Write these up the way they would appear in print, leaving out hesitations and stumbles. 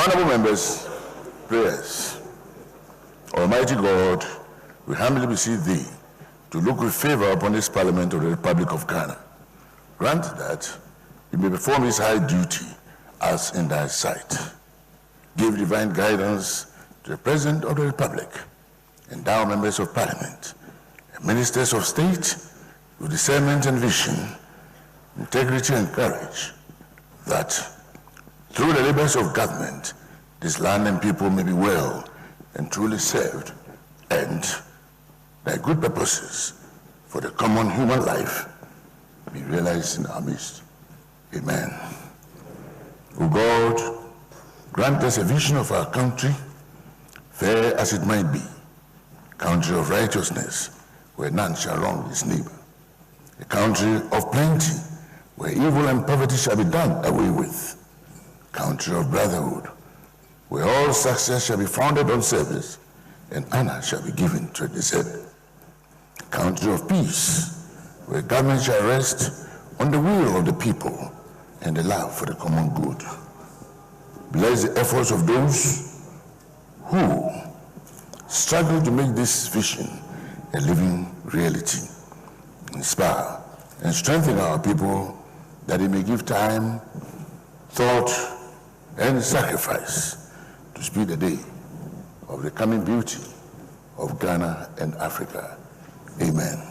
Honorable members, prayers. Almighty God, we humbly beseech thee to look with favor upon this Parliament of the Republic of Ghana. Grant that it may perform its high duty as in thy sight. Give divine guidance to the President of the Republic, endow members of Parliament, and ministers of state with discernment and vision, integrity and courage, that through the labors of government, this land and people may be well and truly served, and thy good purposes for the common human life be realized in our midst. Amen. O God, grant us a vision of our country, fair as it might be, a country of righteousness, where none shall wrong his neighbor, a country of plenty, where evil and poverty shall be done away with, a country of brotherhood, where all success shall be founded on service and honor shall be given to the deserving, a country of peace, where government shall rest on the will of the people and the love for the common good. Bless the efforts of those who struggle to make this vision a living reality. Inspire and strengthen our people that they may give time, thought, and sacrifice to speed the day of the coming beauty of Ghana and Africa. Amen.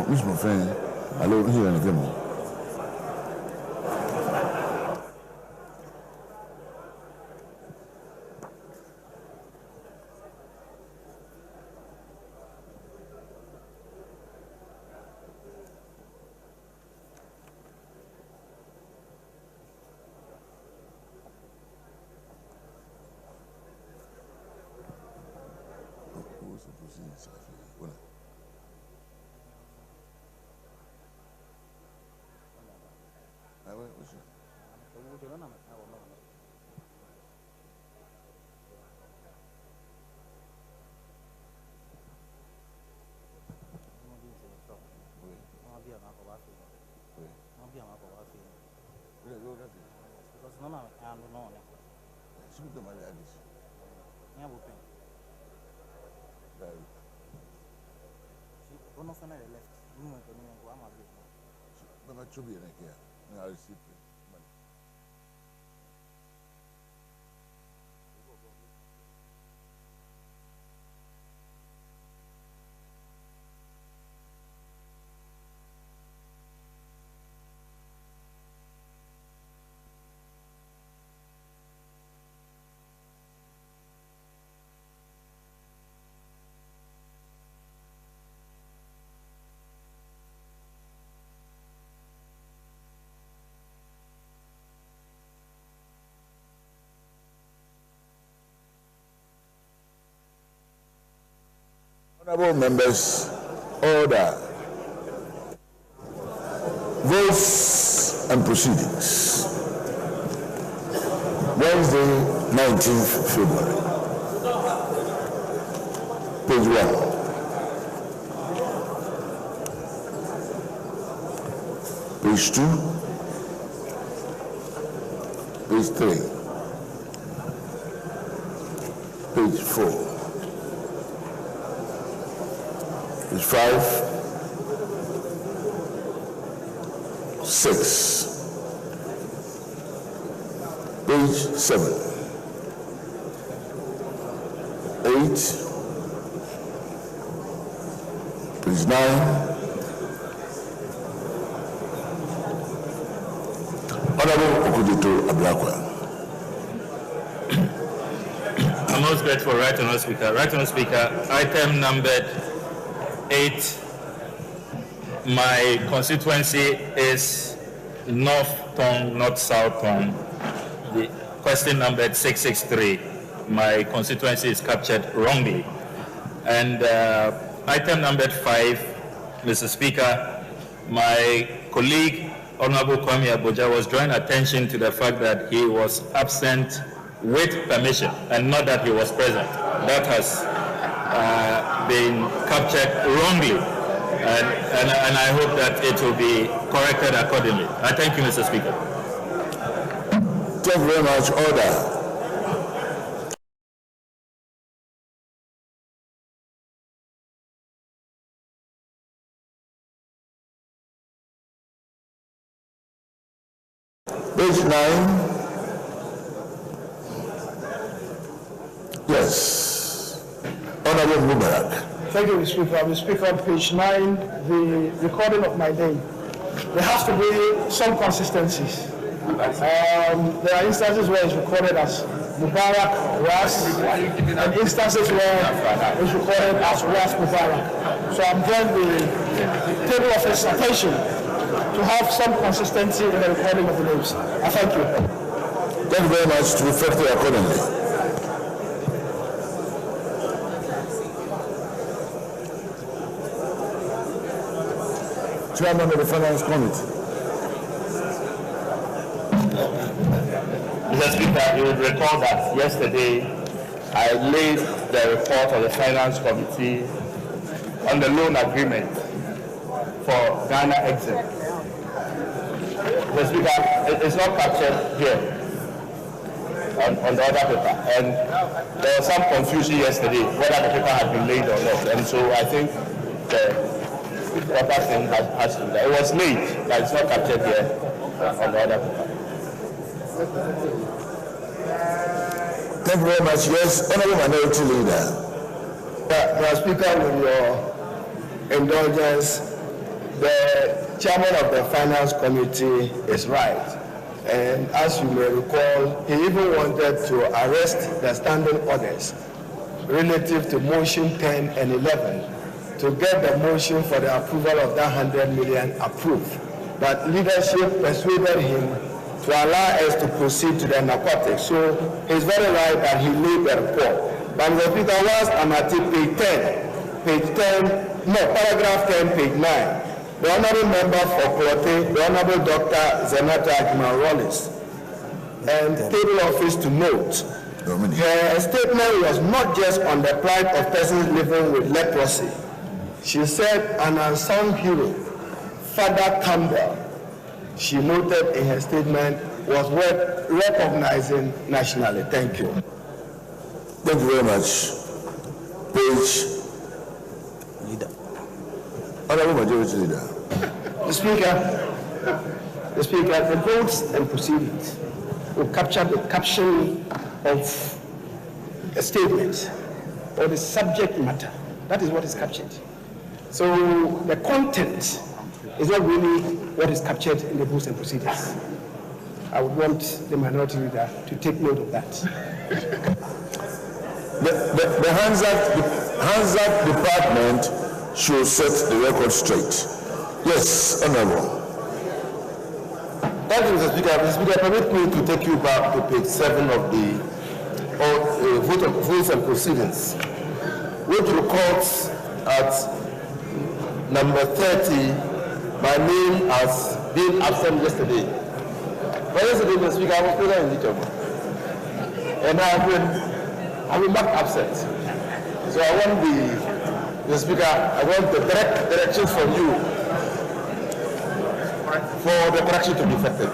Mismo friend, hello here and again. Honorable members, order. Votes and proceedings. Wednesday, 19th February. Page 1. Page 2. Page 3. Page 4. Page 5, 6, page 7, 8, page 9. Honorable Okudito Ablakwa. I'm most grateful, Right Honourable Speaker. Right Honourable Speaker, item numbered 8. My constituency is North Tong, not South Tong. The question numbered 663. My constituency is captured wrongly. And item numbered 5, Mr. Speaker, my colleague, Honorable Kwame Abuja, was drawing attention to the fact that he was absent with permission, and not that he was present. That has been captured wrongly, and I hope that it will be corrected accordingly. I thank you, Mr. Speaker. Thank you very much. Order. Page 9. Yes. Honorable Mubarak. Thank you, Mr. Speaker. Mr. Speaker, on page 9, the recording of my name. There has to be some consistencies. There are instances where it's recorded as Mubarak Ras, and instances where it's recorded as Ras Mubarak. So I'm drawing the table of his attention to have some consistency in the recording of the names. I thank you. Thank you very much. To reflect it accordingly. Chairman of the Finance Committee. Mr. Speaker, you would recall that yesterday I laid the report of the Finance Committee on the loan agreement for Ghana Exim. Mr. Speaker, it's not captured here on the other paper, and there was some confusion yesterday whether the paper had been laid or not, and so I think the proper thing has to be there. It was laid, but it's not captured here on the other paper. Thank you very much. Yes, Honorable Minority Leader. Mr. Speaker, with your indulgence, the chairman of the Finance Committee is right. And as you may recall, he even wanted to arrest the standing orders relative to motion 10 and 11 to get the motion for the approval of that 100 million approved. But leadership persuaded him to allow us to proceed to the narcotics. So he's very right that he laid the report. But Mr. Speaker, whilst I'm at paragraph 10, page 9, the Honourable Member for Klote, the Honourable Dr. Zenata Agman-Rollins, and table office to note, her statement was not just on the plight of persons living with leprosy. She said an unsung hero, Father Campbell, she noted in her statement, was worth recognizing nationally. Thank you. Thank you very much. Page Leader. Honorable Majority Leader. The Speaker, the votes and proceedings will capture the caption of a statement or the subject matter. That is what is captured. So the content is not really what is captured in the votes and proceedings. I would want the Minority Leader to take note of that. The Hands Act Department should set the record straight. Yes, Honorable. Thank you, Mr. Speaker. Mr. Speaker, permit me to take you back to page 7 of the votes and proceedings, which records at number 30 my name has been absent yesterday. But yesterday, Mr. Speaker, I was present in the job, and I've been marked absent. So I want Mr. Speaker, I want the direct directions from you for the correction to be effected.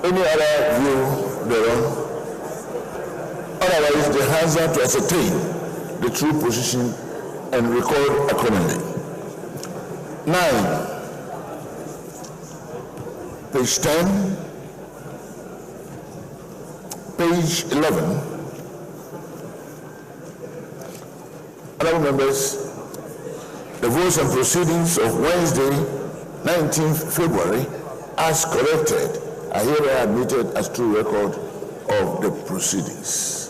Any other view thereon? Otherwise, the Hands Act to ascertain the true position and record accordingly. 9. Page 10. Page 11. Honorable members, the votes and proceedings of Wednesday, 19th February, as corrected, are hereby admitted as true record of the proceedings.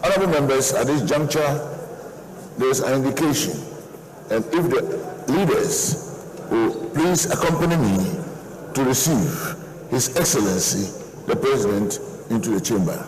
Honorable members, at this juncture, there is an indication, and if the leaders will please accompany me to receive His Excellency, the President, into the chamber.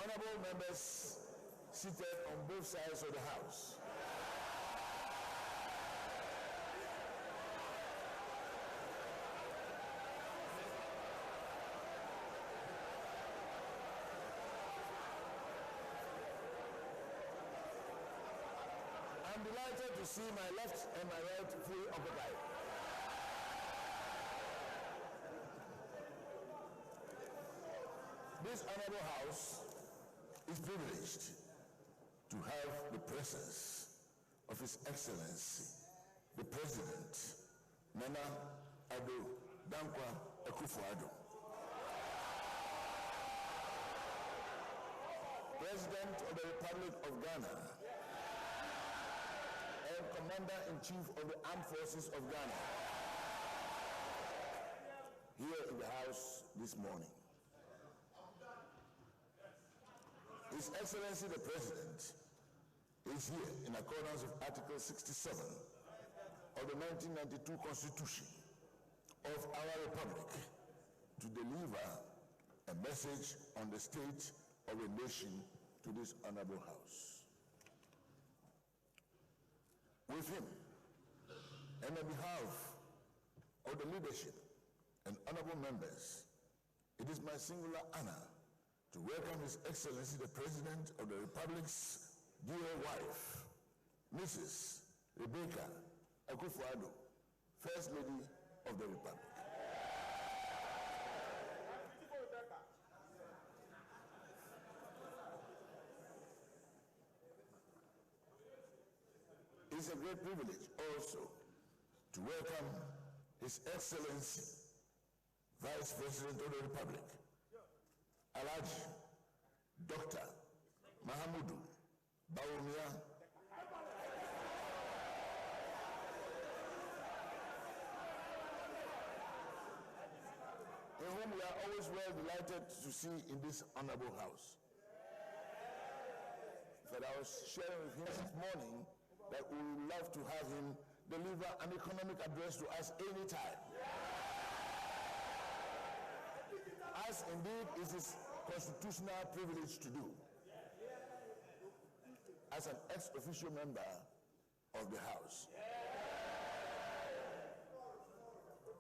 honorable members seated on both sides of the House. I'm delighted to see my left and my right fully occupied. This honorable House is privileged to have the presence of His Excellency, the President, Nana ADDO DANKWA AKUFO, President of the Republic of Ghana, and Commander-in-Chief of the Armed Forces of Ghana, here in the House this morning. His Excellency the President is here in accordance with Article 67 of the 1992 Constitution of our Republic to deliver a message on the state of the nation to this honorable House. With him, and on behalf of the leadership and honorable members, it is my singular honor to welcome His Excellency the President of the Republic's dear wife, Mrs. Rebecca AKUFO, First Lady of the Republic. It's a great privilege also to welcome His Excellency, Vice President of the Republic, Alhaji Dr. Mahamudu Bawumia, whom we are always well delighted to see in this honorable House. That I was sharing with him this morning that we would love to have him deliver an economic address to us anytime. As indeed is his constitutional privilege to do, as an ex-official member of the House.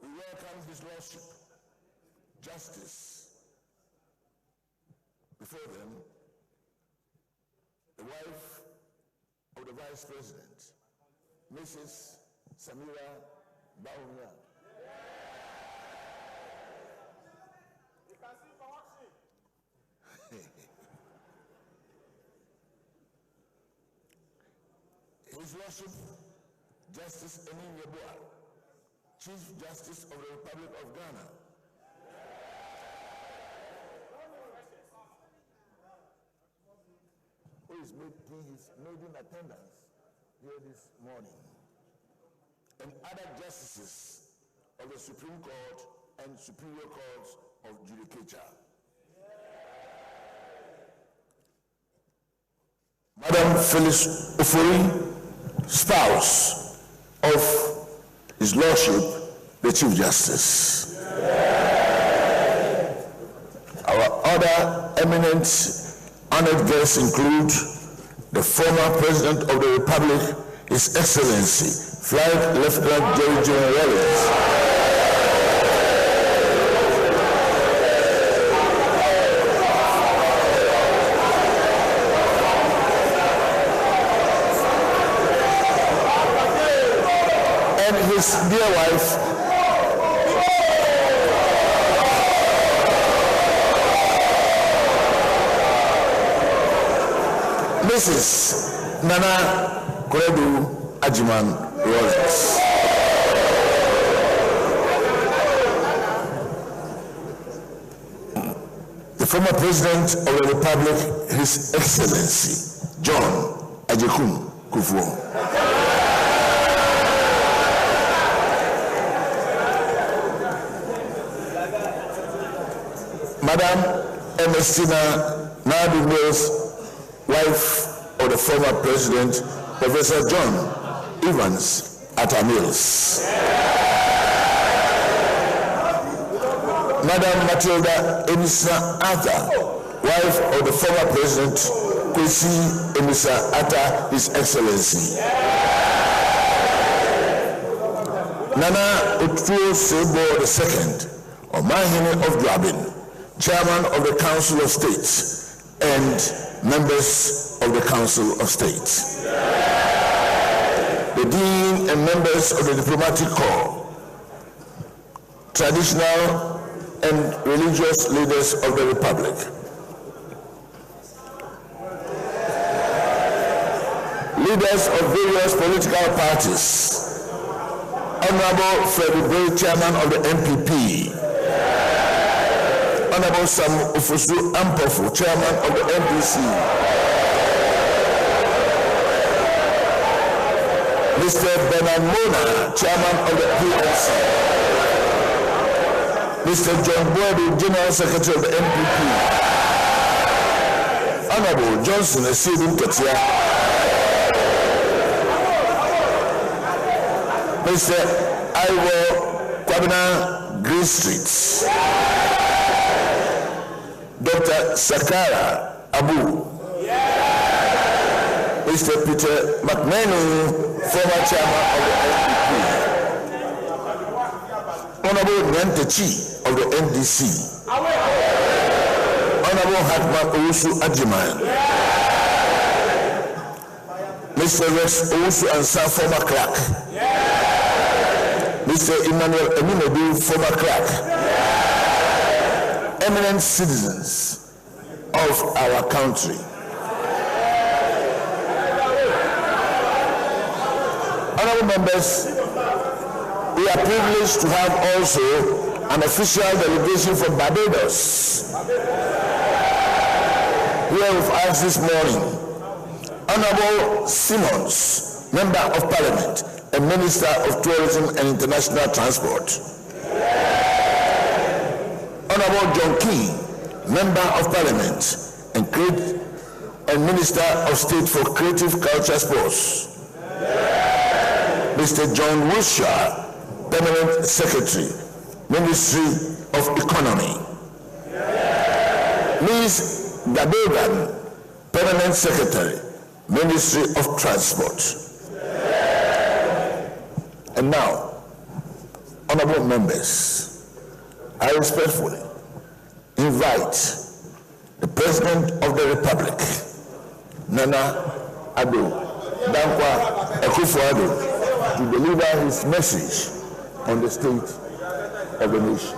We welcome His Lordship, Justice. Before them, the wife of the Vice President, Mrs. Samira Bawumia. His Lordship, Justice Enin Yeboah, Chief Justice of the Republic of Ghana. Who is making his maiden attendance here this morning. And other justices of the Supreme Court and Superior Courts of Judicature. Madam Phyllis Ofori, spouse of His Lordship, the Chief Justice. Our other eminent honored guests include the former President of the Republic, His Excellency, Flight Lieutenant Jerry John Rawlings. And his dear wife, Mrs. Nana Koredu Ajiman Rawlings. The former President of the Republic, His Excellency, John Ajekun Kufuor. Madam Ernestina Nadu Mills, wife of the former President, Professor John Evans Atta Mills. Madam Matilda Enisa Arthur, wife of the former President Kwesi Emisa Atta, His Excellency. Nana Otuo Sebo II, Omahene of Dwabin, Chairman of the Council of States, and members of the Council of States. The Dean and members of the Diplomatic Corps, traditional and religious leaders of the Republic. Leaders of various political parties. Honorable Frederick Bray, Chairman of the MPP. Honorable Sam Ufusu Ampofu, Chairman of the NDC. Mr. Bernard Mona, Chairman of the PREZ. Mr. John Boadu, General Secretary of the MPP. Honorable Johnson Esidu Ketia. Mr. Ivo Kwabena Green Street. Dr. Sakara Abu. Mr. Peter McMahon, former chairman of the NPP. Honorable Nyantechi of the NDC. Honorable Hatman Owusu Ajiman. Mr. Rex Owusu Ansa, former clerk. Mr. Emmanuel Eminedu, former clerk. Eminent citizens of our country. Honorable members, we are privileged to have also an official delegation from Barbados here with us this morning. Honorable Simmons, Member of Parliament and Minister of Tourism and International Transport. Honorable John Key, Member of Parliament and Minister of State for Creative Culture Sports. Mr. John Wilshire, Permanent Secretary, Ministry of Economy. Ms. Gabegan, Permanent Secretary, Ministry of Transport. And now, honorable members, I respectfully invite the President of the Republic, Nana ADDO, DANKWA AKUFO, to deliver his message on the state of the nation.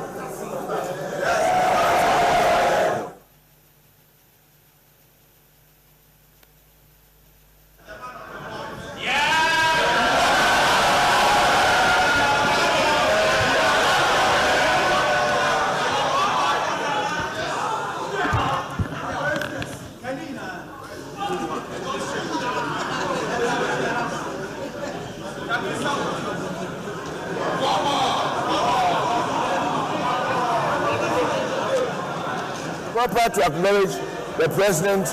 Proper to acknowledge the President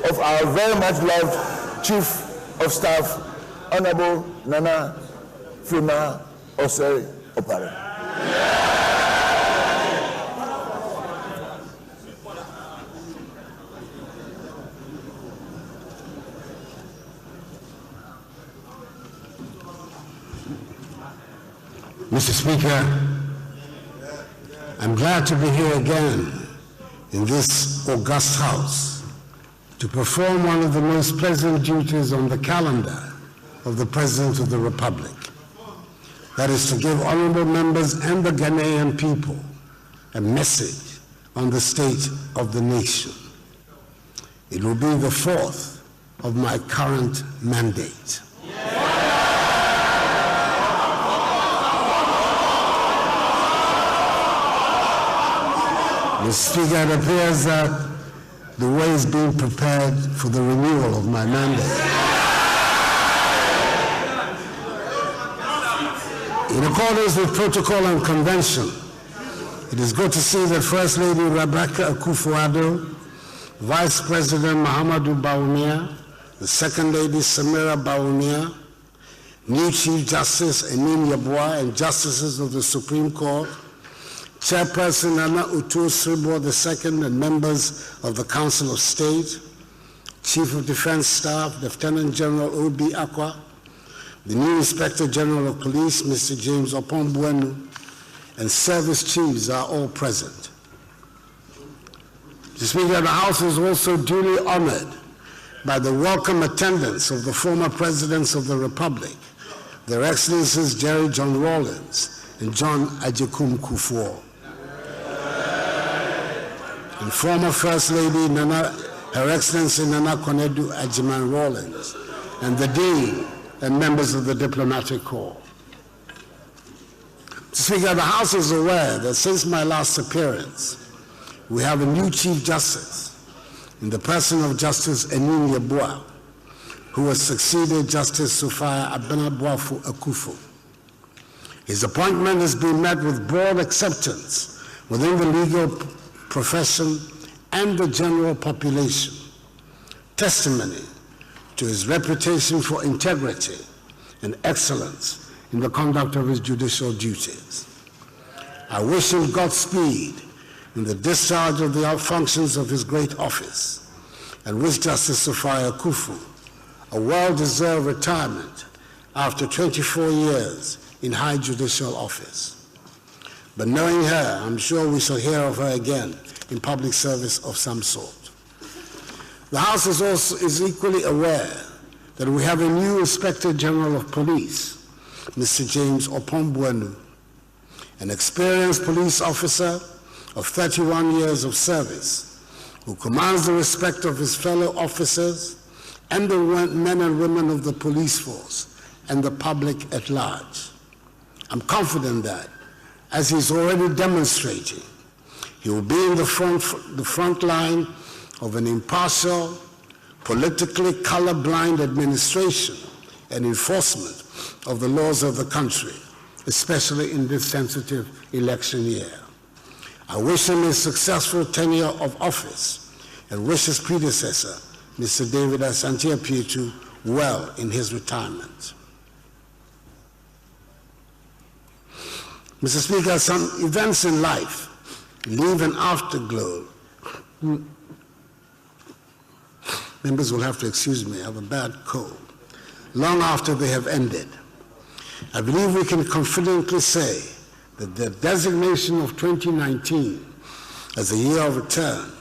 of our very much loved Chief of Staff, Honorable Nana Frima Osei Opare. Mr. Speaker, I'm glad to be here again in this august house to perform one of the most pleasant duties on the calendar of the President of the Republic. That is to give honorable members and the Ghanaian people a message on the state of the nation. It will be the fourth of my current mandate. Mr. Speaker, it appears that the way is being prepared for the renewal of my mandate. In accordance with protocol and convention, it is good to see that First Lady Rebecca AKUFO, Vice President Mahamadou Bawumia, the Second Lady Samira Bawumia, new Chief Justice Emin Yabwa, and Justices of the Supreme Court, Chairperson Nana Utu Sribo II and members of the Council of State, Chief of Defense Staff, Lieutenant General O.B. Akwa, the new Inspector General of Police, Mr. James Opombuenu, and service chiefs are all present. The Speaker of the House is also duly honored by the welcome attendance of the former Presidents of the Republic, Their Excellencies Jerry John Rawlings and John Ajekum Kufuor, and former First Lady Her Excellency Nana Konedu Ajiman Rawlings, and the Dean and members of the Diplomatic Corps. The Speaker of the House is aware that since my last appearance, we have a new Chief Justice in the person of Justice Enin Yeboah, who has succeeded Justice Sophia Abenaboafo AKUFO. His appointment has been met with broad acceptance within the legal profession and the general population, testimony to his reputation for integrity and excellence in the conduct of his judicial duties. I wish him Godspeed in the discharge of the functions of his great office, and wish Justice Sophia AKUFO a well-deserved retirement after 24 years in high judicial office. But knowing her, I'm sure we shall hear of her again in public service of some sort. The House is equally aware that we have a new Inspector General of Police, Mr. James Opombuenu, an experienced police officer of 31 years of service, who commands the respect of his fellow officers and the men and women of the police force and the public at large. I'm confident that, as he's already demonstrating, he will be in the front line of an impartial, politically colorblind administration and enforcement of the laws of the country, especially in this sensitive election year. I wish him a successful tenure of office and wish his predecessor, Mr. David Asante Apietu, well in his retirement. Mr. Speaker, some events in life leave an afterglow. Members will have to excuse me, I have a bad cold. Long after they have ended. I believe we can confidently say that the designation of 2019 as a year of return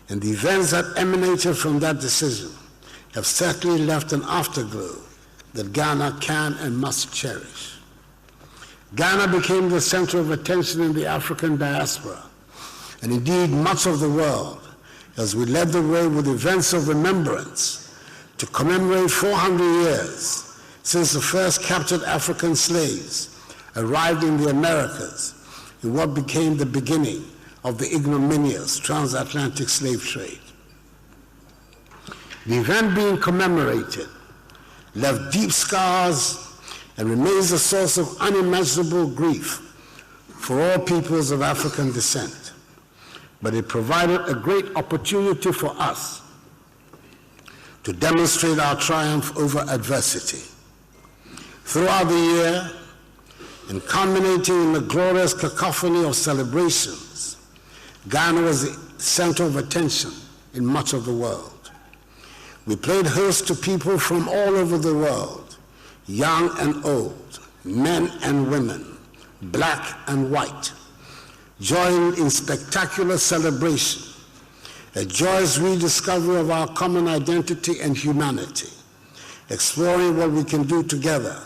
and the events that emanated from that decision have certainly left an afterglow that Ghana can and must cherish. Ghana became the center of attention in the African diaspora, and indeed much of the world, as we led the way with events of remembrance to commemorate 400 years since the first captured African slaves arrived in the Americas in what became the beginning of the ignominious transatlantic slave trade. The event being commemorated left deep scars and remains a source of unimaginable grief for all peoples of African descent. But it provided a great opportunity for us to demonstrate our triumph over adversity. Throughout the year, and culminating in the glorious cacophony of celebrations, Ghana was the center of attention in much of the world. We played host to people from all over the world, young and old, men and women, black and white, joined in spectacular celebration, a joyous rediscovery of our common identity and humanity, exploring what we can do together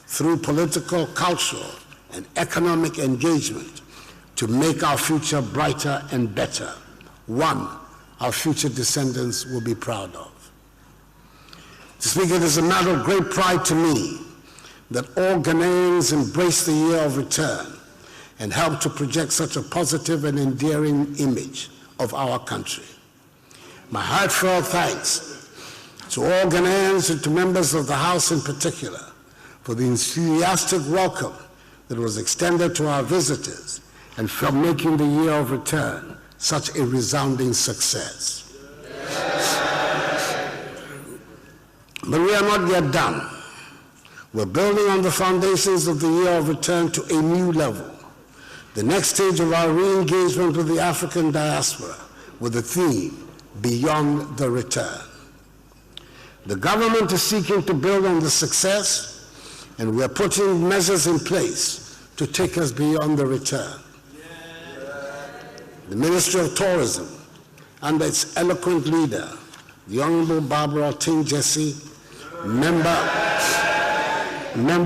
through political, cultural, and economic engagement to make our future brighter and better, one our future descendants will be proud of. To speak, it is a matter of great pride to me that all Ghanaians embrace the year of return and help to project such a positive and endearing image of our country. My heartfelt thanks to all Ghanaians and to members of the House in particular for the enthusiastic welcome that was extended to our visitors and for making the year of return such a resounding success. But we are not yet done. We're building on the foundations of the year of return to a new level, the next stage of our re-engagement with the African diaspora with the theme, Beyond the Return. The government is seeking to build on the success, and we are putting measures in place to take us beyond the return. The Ministry of Tourism, under its eloquent leader, the Honorable Barbara Ting Jesse, Member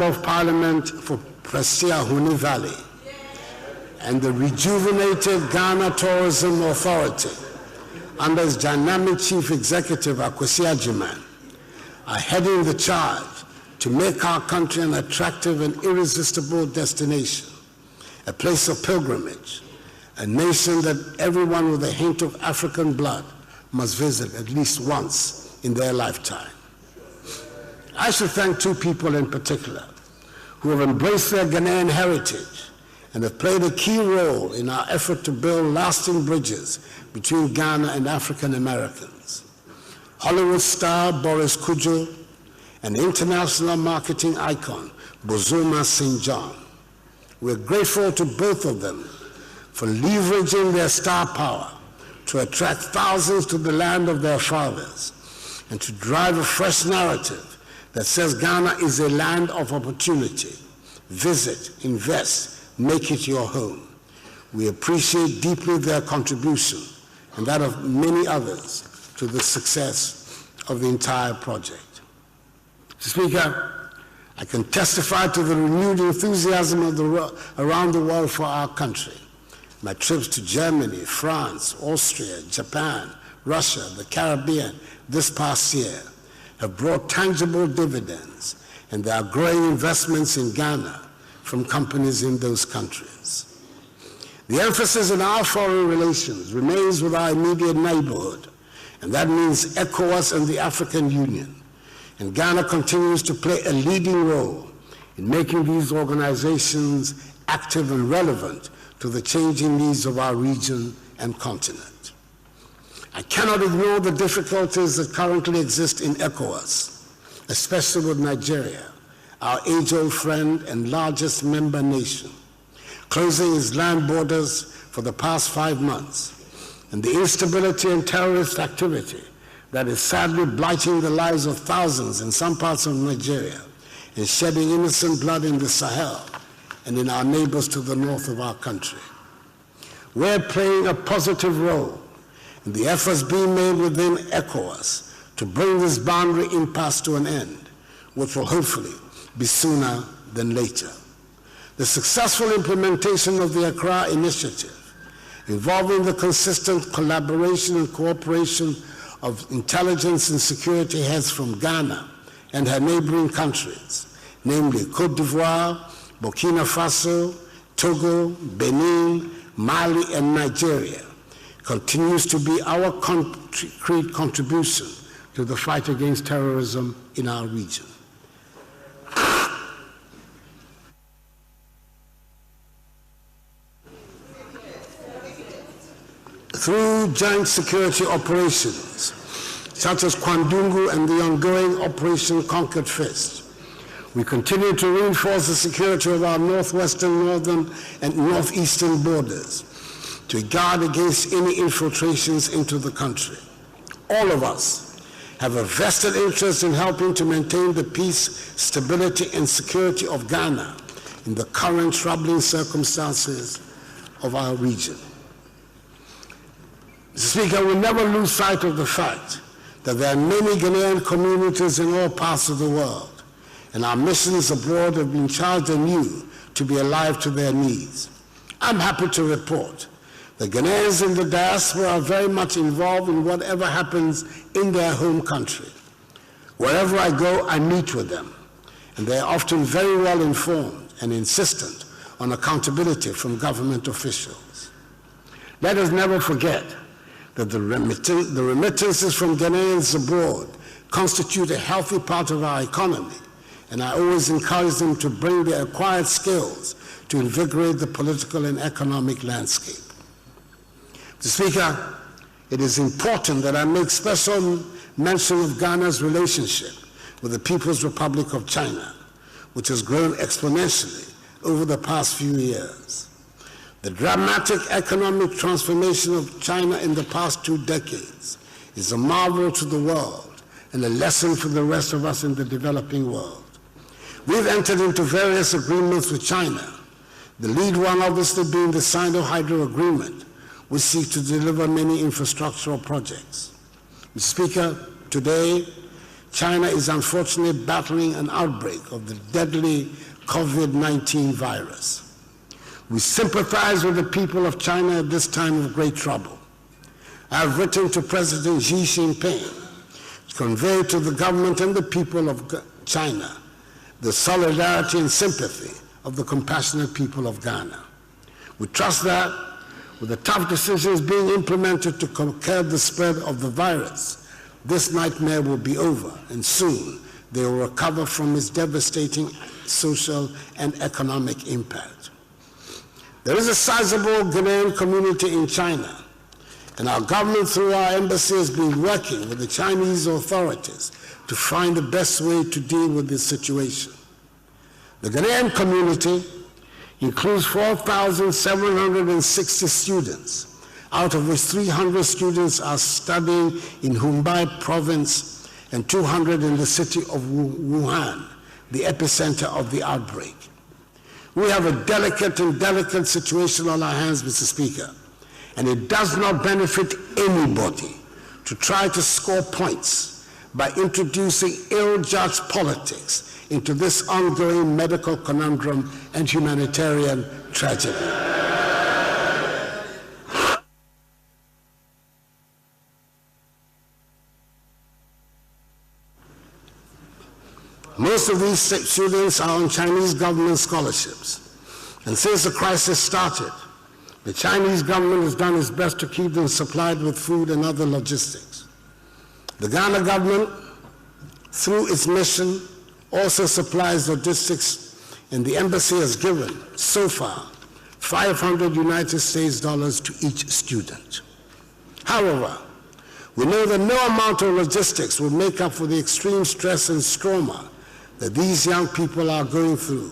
of Parliament for Prestia Huni Valley, and the rejuvenated Ghana Tourism Authority, under its dynamic Chief Executive, Akwesi Agyeman, are heading the charge to make our country an attractive and irresistible destination, a place of pilgrimage, a nation that everyone with a hint of African blood must visit at least once in their lifetime. I should thank two people in particular who have embraced their Ghanaian heritage and have played a key role in our effort to build lasting bridges between Ghana and African Americans. Hollywood star Boris Kujo and international marketing icon Bozoma St. John. We're grateful to both of them for leveraging their star power to attract thousands to the land of their fathers and to drive a fresh narrative that says Ghana is a land of opportunity. Visit, invest, make it your home. We appreciate deeply their contribution and that of many others to the success of the entire project. Speaker, I can testify to the renewed enthusiasm around the world for our country. My trips to Germany, France, Austria, Japan, Russia, the Caribbean this past year have brought tangible dividends, and there are growing investments in Ghana from companies in those countries. The emphasis in our foreign relations remains with our immediate neighborhood, and that means ECOWAS and the African Union. And Ghana continues to play a leading role in making these organizations active and relevant to the changing needs of our region and continent. I cannot ignore the difficulties that currently exist in ECOWAS, especially with Nigeria, our age-old friend and largest member nation, closing its land borders for the past 5 months, and the instability and terrorist activity that is sadly blighting the lives of thousands in some parts of Nigeria and shedding innocent blood in the Sahel and in our neighbors to the north of our country. We're playing a positive role in the efforts being made within ECOWAS to bring this boundary impasse to an end, which will hopefully be sooner than later. The successful implementation of the Accra Initiative, involving the consistent collaboration and cooperation of intelligence and security heads from Ghana and her neighboring countries, namely Côte d'Ivoire, Burkina Faso, Togo, Benin, Mali, and Nigeria, continues to be our concrete contribution to the fight against terrorism in our region. Through joint security operations, such as Kwandungu and the ongoing Operation Conquered Fist, we continue to reinforce the security of our northwestern, northern, and northeastern borders to guard against any infiltrations into the country. All of us have a vested interest in helping to maintain the peace, stability, and security of Ghana in the current troubling circumstances of our region. Mr. Speaker, we never lose sight of the fact that there are many Ghanaian communities in all parts of the world, and our missions abroad have been charged anew to be alive to their needs. I'm happy to report that Ghanaians in the diaspora are very much involved in whatever happens in their home country. Wherever I go, I meet with them, and they are often very well informed and insistent on accountability from government officials. Let us never forget that the remittances from Ghanaians abroad constitute a healthy part of our economy, and I always encourage them to bring their acquired skills to invigorate the political and economic landscape. Mr. Speaker, it is important that I make special mention of Ghana's relationship with the People's Republic of China, which has grown exponentially over the past few years. The dramatic economic transformation of China in the past 2 decades is a marvel to the world and a lesson for the rest of us in the developing world. We've entered into various agreements with China, the lead one obviously being the Sino-Hydro Agreement, which seeks to deliver many infrastructural projects. Mr. Speaker, today, China is unfortunately battling an outbreak of the deadly COVID-19 virus. We sympathize with the people of China at this time of great trouble. I have written to President Xi Jinping to convey to the government and the people of China the solidarity and sympathy of the compassionate people of Ghana. We trust that with the tough decisions being implemented to curb the spread of the virus, this nightmare will be over, and soon they will recover from its devastating social and economic impact. There is a sizable Ghanaian community in China, and our government through our embassy has been working with the Chinese authorities to find the best way to deal with this situation. The Ghanaian community includes 4,760 students, out of which 300 students are studying in Hubei province and 200 in the city of Wuhan, the epicenter of the outbreak. We have a delicate situation on our hands, Mr. Speaker, and it does not benefit anybody to try to score points by introducing ill-judged politics into this ongoing medical conundrum and humanitarian tragedy. Most of these students are on Chinese government scholarships, and since the crisis started, the Chinese government has done its best to keep them supplied with food and other logistics. The Ghana government, through its mission, also supplies logistics, and the embassy has given, so far, 500 United States dollars to each student. However, we know that no amount of logistics will make up for the extreme stress and trauma that these young people are going through,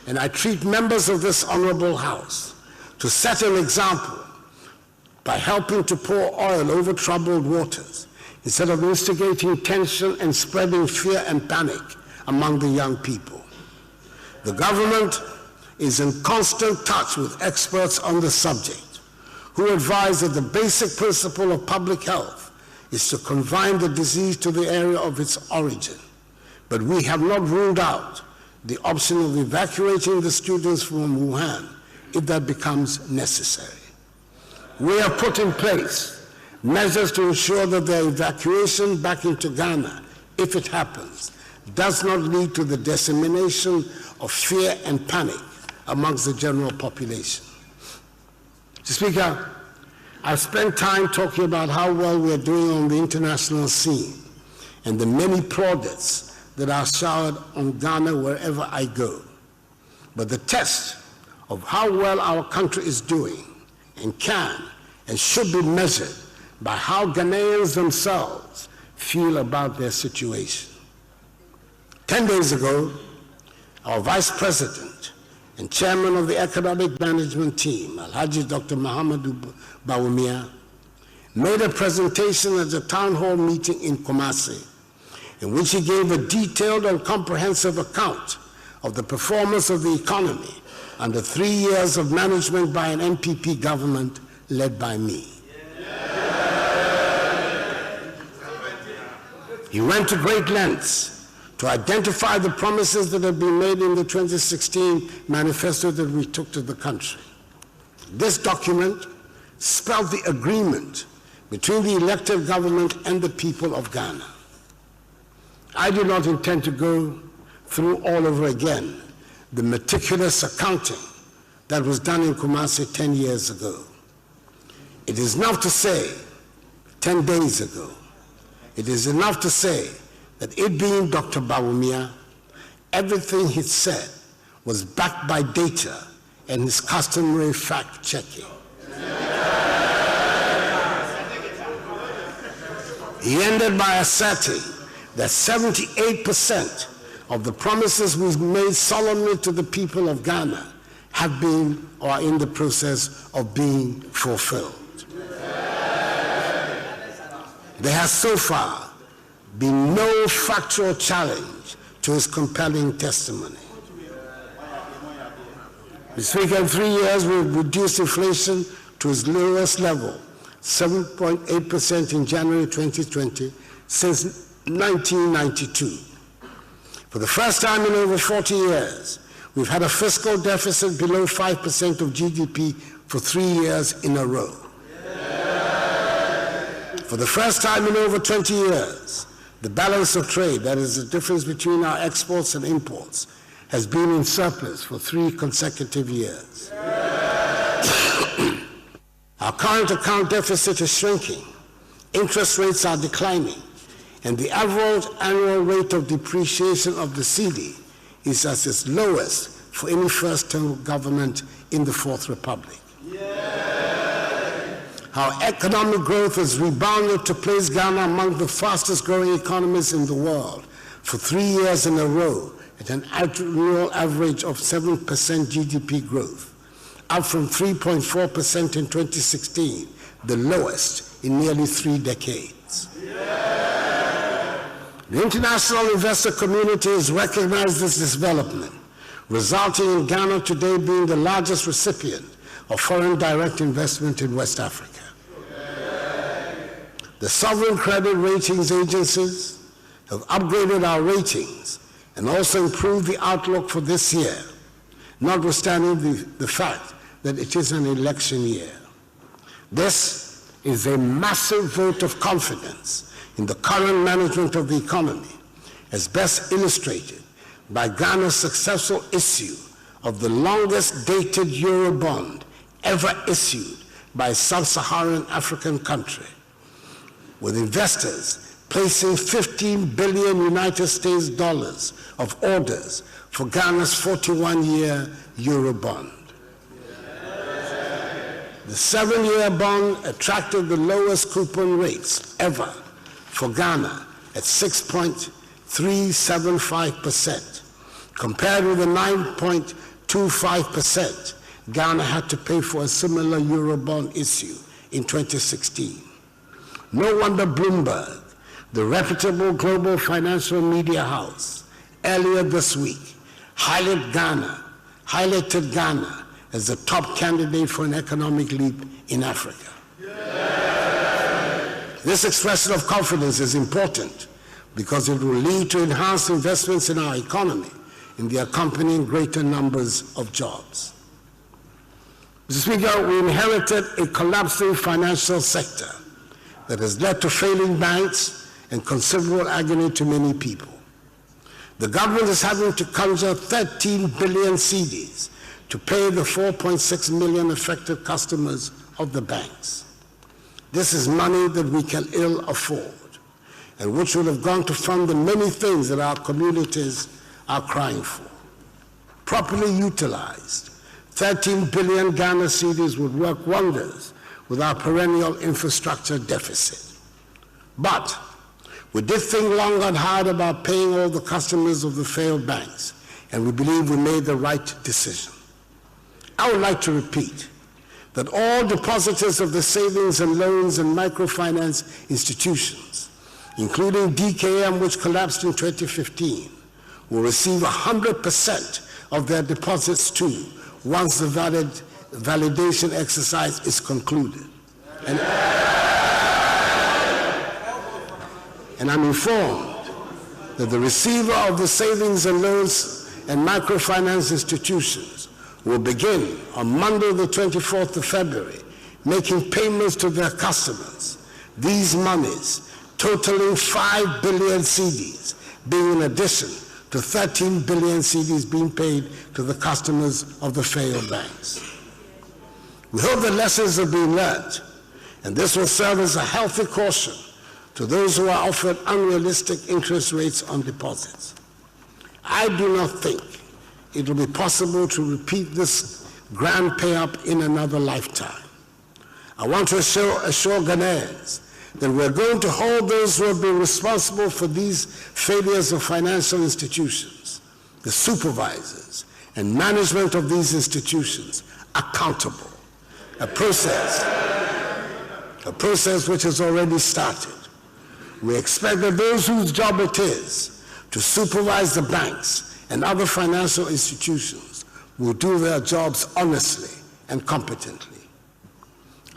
and I treat members of this honorable House to set an example by helping to pour oil over troubled waters instead of instigating tension and spreading fear and panic among the young people. The government is in constant touch with experts on the subject, who advise that the basic principle of public health is to confine the disease to the area of its origin. But we have not ruled out the option of evacuating the students from Wuhan if that becomes necessary. We have put in place measures to ensure that their evacuation back into Ghana, if it happens, does not lead to the dissemination of fear and panic amongst the general population. Mr. Speaker, I've spent time talking about how well we're doing on the international scene and the many plaudits that are showered on Ghana wherever I go. But the test of how well our country is doing and can and should be measured by how Ghanaians themselves feel about their situation. 10 days ago, our Vice President and Chairman of the Economic Management Team, Alhaji Dr. Muhammadu Bawumia, made a presentation at a town hall meeting in Kumasi, in which he gave a detailed and comprehensive account of the performance of the economy under 3 years of management by an NPP government led by me. He went to great lengths to identify the promises that had been made in the 2016 manifesto that we took to the country. This document spelled the agreement between the elected government and the people of Ghana. I do not intend to go through all over again the meticulous accounting that was done in Kumasi 10 years ago. It is enough to say, 10 days ago, it is enough to say that it being Dr. Bawumia, everything he said was backed by data and his customary fact-checking. He ended by asserting that 78% of the promises we made solemnly to the people of Ghana have been or are in the process of being fulfilled. There has so far been no factual challenge to his compelling testimony. Mr. Speaker, in 3 years, we've reduced inflation to its lowest level, 7.8% in January 2020, since 1992. For the first time in over 40 years, we've had a fiscal deficit below 5% of GDP for 3 years in a row. For the first time in over 20 years, the balance of trade, that is the difference between our exports and imports, has been in surplus for 3 consecutive years. Our current account deficit is shrinking, interest rates are declining, and the average annual rate of depreciation of the cedi is at its lowest for any first-term government in the Fourth Republic. Our economic growth has rebounded to place Ghana among the fastest growing economies in the world for 3 years in a row at an annual average of 7% GDP growth, up from 3.4% in 2016, the lowest in nearly 3 decades. The international investor community has recognized this development, resulting in Ghana today being the largest recipient of foreign direct investment in West Africa. The sovereign credit ratings agencies have upgraded our ratings and also improved the outlook for this year, notwithstanding the fact that it is an election year. This is a massive vote of confidence in the current management of the economy, as best illustrated by Ghana's successful issue of the longest dated Eurobond ever issued by a sub-Saharan African country, with investors placing $15 billion United States dollars of orders for Ghana's 41-year Eurobond. The 7-year bond attracted the lowest coupon rates ever for Ghana at 6.375%, compared with the 9.25% Ghana had to pay for a similar Eurobond issue in 2016. No wonder Bloomberg, the reputable global financial media house, earlier this week highlighted Ghana as the top candidate for an economic leap in Africa. This expression of confidence is important because it will lead to enhanced investments in our economy and the accompanying greater numbers of jobs. Mr. Speaker, we inherited a collapsing financial sector that has led to failing banks and considerable agony to many people. The government is having to conjure 13 billion cedis to pay the 4.6 million affected customers of the banks. This is money that we can ill afford, and which would have gone to fund the many things that our communities are crying for. Properly utilized, 13 billion Ghana cedis would work wonders with our perennial infrastructure deficit. But we did think long and hard about paying all the customers of the failed banks, and we believe we made the right decision. I would like to repeat that all depositors of the savings and loans and microfinance institutions, including DKM, which collapsed in 2015, will receive 100% of their deposits too once the validation exercise is concluded. And I'm informed that the receiver of the savings and loans and microfinance institutions will begin on Monday, the 24th of February, making payments to their customers. These monies, totaling 5 billion cedis, being in addition to 13 billion cedis being paid to the customers of the failed banks. We hope the lessons have been learned, and this will serve as a healthy caution to those who are offered unrealistic interest rates on deposits. I do not think it will be possible to repeat this grand pay-up in another lifetime. I want to assure Ghanaians that we're going to hold those who have been responsible for these failures of financial institutions, the supervisors, and management of these institutions accountable, a process which has already started. We expect that those whose job it is to supervise the banks and other financial institutions will do their jobs honestly and competently.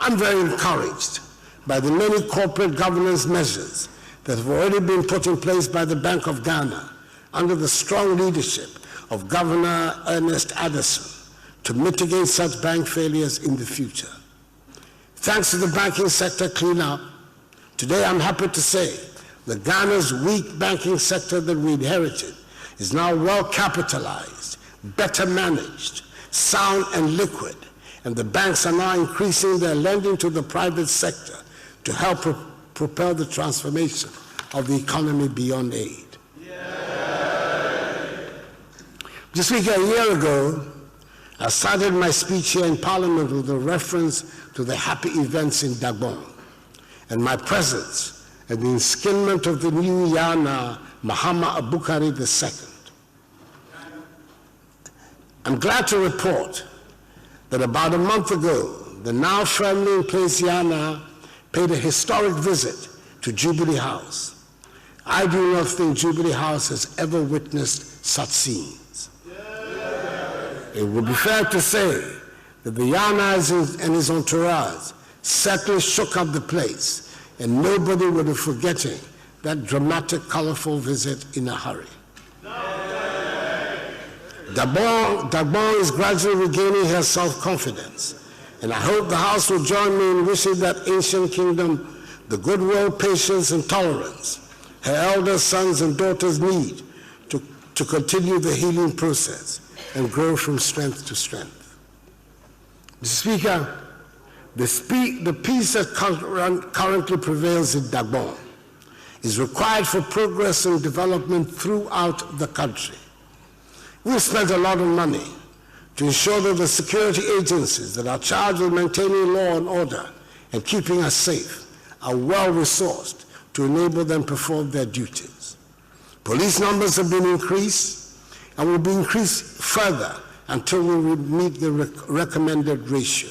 I'm very encouraged by the many corporate governance measures that have already been put in place by the Bank of Ghana under the strong leadership of Governor Ernest Addison to mitigate such bank failures in the future. Thanks to the banking sector cleanup, today I'm happy to say that Ghana's weak banking sector that we inherited is now well capitalized, better managed, sound and liquid, and the banks are now increasing their lending to the private sector to help propel the transformation of the economy beyond aid. Just a year ago, I started my speech here in Parliament with a reference to the happy events in Dagbon and my presence at the inskinment of the new Yana, Muhammad Abukari II. I'm glad to report that about a month ago, the now firmly in place Yana paid a historic visit to Jubilee House. I do not think Jubilee House has ever witnessed such scenes. It would be fair to say that the Yana and his entourage certainly shook up the place, and nobody would be forgetting that dramatic, colorful visit in a hurry. Dagbon is gradually regaining her self-confidence, and I hope the House will join me in wishing that ancient kingdom the goodwill, patience, and tolerance her elder sons and daughters need to continue the healing process and grow from strength to strength. Mr. Speaker, the peace that currently prevails in Dagbon is required for progress and development throughout the country. We've spent a lot of money to ensure that the security agencies that are charged with maintaining law and order and keeping us safe are well-resourced to enable them perform their duties. Police numbers have been increased and will be increased further until we meet the recommended ratio.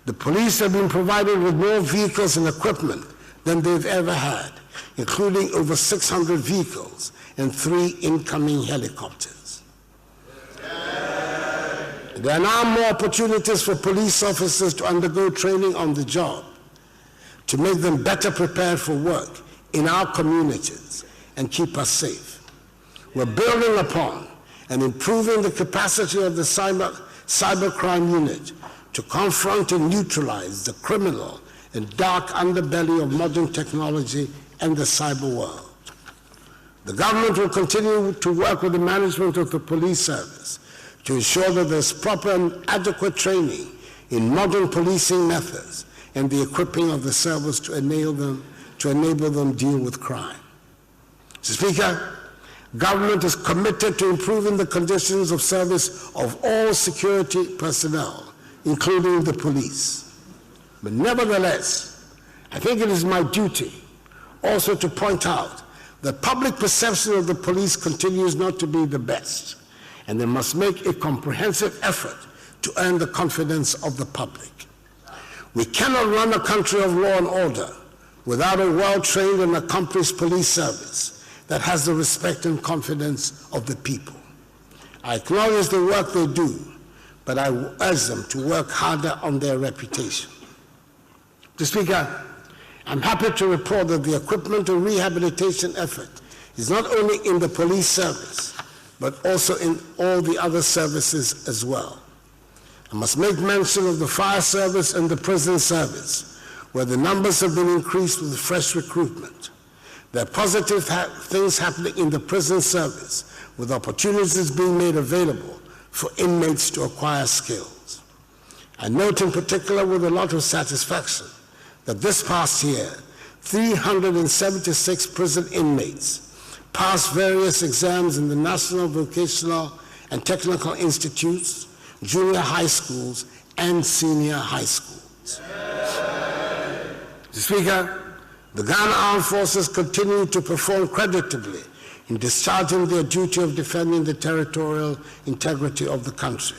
The police have been provided with more vehicles and equipment than they've ever had, including over 600 vehicles and 3 incoming helicopters. There are now more opportunities for police officers to undergo training on the job to make them better prepared for work in our communities and keep us safe. We're building upon and improving the capacity of the cybercrime unit to confront and neutralize the criminal and dark underbelly of modern technology and the cyber world. The government will continue to work with the management of the police service to ensure that there's proper and adequate training in modern policing methods and the equipping of the service to enable them deal with crime. Mr. Speaker, government is committed to improving the conditions of service of all security personnel, including the police. But nevertheless, I think it is my duty also to point out that public perception of the police continues not to be the best, and they must make a comprehensive effort to earn the confidence of the public. We cannot run a country of law and order without a well-trained and accomplished police service that has the respect and confidence of the people. I acknowledge the work they do, but I urge them to work harder on their reputation. Mr. Speaker, I'm happy to report that the equipment and rehabilitation effort is not only in the police service, but also in all the other services as well. I must make mention of the fire service and the prison service, where the numbers have been increased with fresh recruitment. There are positive things happening in the prison service, with opportunities being made available for inmates to acquire skills. I note in particular with a lot of satisfaction that this past year, 376 prison inmates passed various exams in the National Vocational and Technical Institutes, junior high schools, and senior high schools. Mr. Speaker, the Ghana Armed Forces continue to perform creditably in discharging their duty of defending the territorial integrity of the country.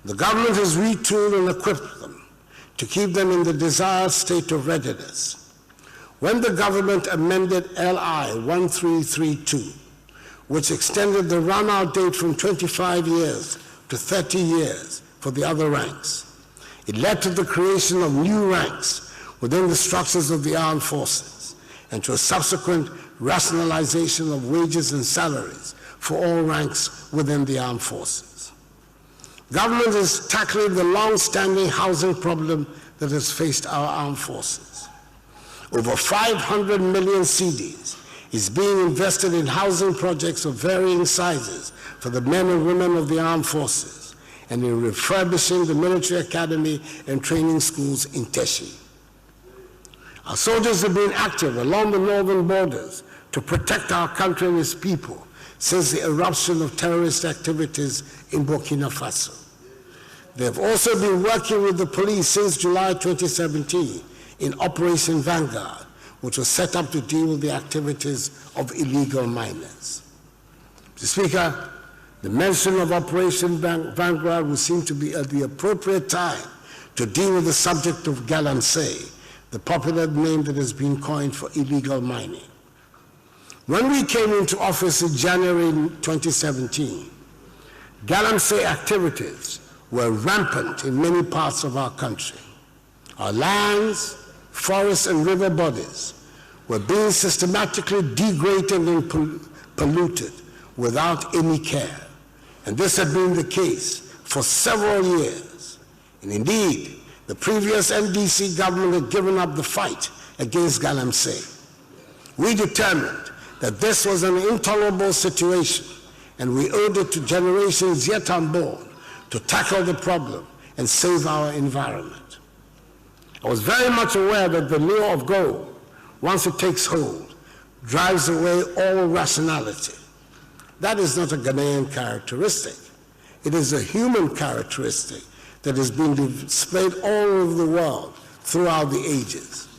The government has retooled and equipped them to keep them in the desired state of readiness. When the government amended LI 1332, which extended the run-out date from 25 years to 30 years for the other ranks, it led to the creation of new ranks within the structures of the armed forces and to a subsequent rationalization of wages and salaries for all ranks within the armed forces. Government is tackling the long-standing housing problem that has faced our armed forces. Over 500 million cedis is being invested in housing projects of varying sizes for the men and women of the armed forces and in refurbishing the military academy and training schools in Teshi. Our soldiers have been active along the northern borders to protect our country and its people since the eruption of terrorist activities in Burkina Faso. They have also been working with the police since July 2017 in Operation Vanguard, which was set up to deal with the activities of illegal miners. Mr. Speaker, the mention of Operation Vanguard would seem to be at the appropriate time to deal with the subject of galamsey, the popular name that has been coined for illegal mining. When we came into office in January 2017, galamsey activities were rampant in many parts of our country. Our lands, forests, and river bodies were being systematically degraded and polluted without any care. And this had been the case for several years. And indeed, the previous NDC government had given up the fight against galamsey. We determined that this was an intolerable situation, and we owed it to generations yet unborn to tackle the problem and save our environment. I was very much aware that the lure of gold, once it takes hold, drives away all rationality. That is not a Ghanaian characteristic. It is a human characteristic that has been displayed all over the world throughout the ages.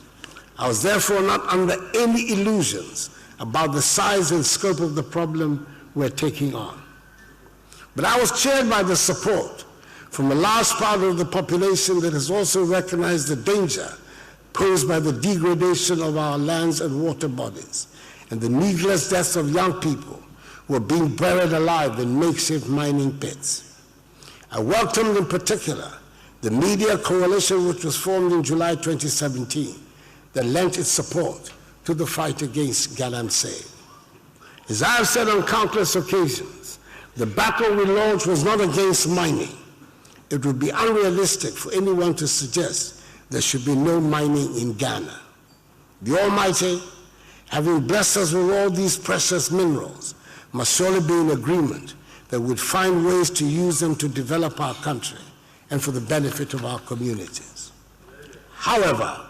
I was therefore not under any illusions about the size and scope of the problem we're taking on. But I was cheered by the support from a large part of the population that has also recognized the danger posed by the degradation of our lands and water bodies and the needless deaths of young people who are being buried alive in makeshift mining pits. I welcomed in particular the media coalition which was formed in July 2017 that lent its support to the fight against galamsey. As I have said on countless occasions, the battle we launched was not against mining. It would be unrealistic for anyone to suggest there should be no mining in Ghana. The Almighty, having blessed us with all these precious minerals, must surely be in agreement that we'd find ways to use them to develop our country and for the benefit of our communities. However,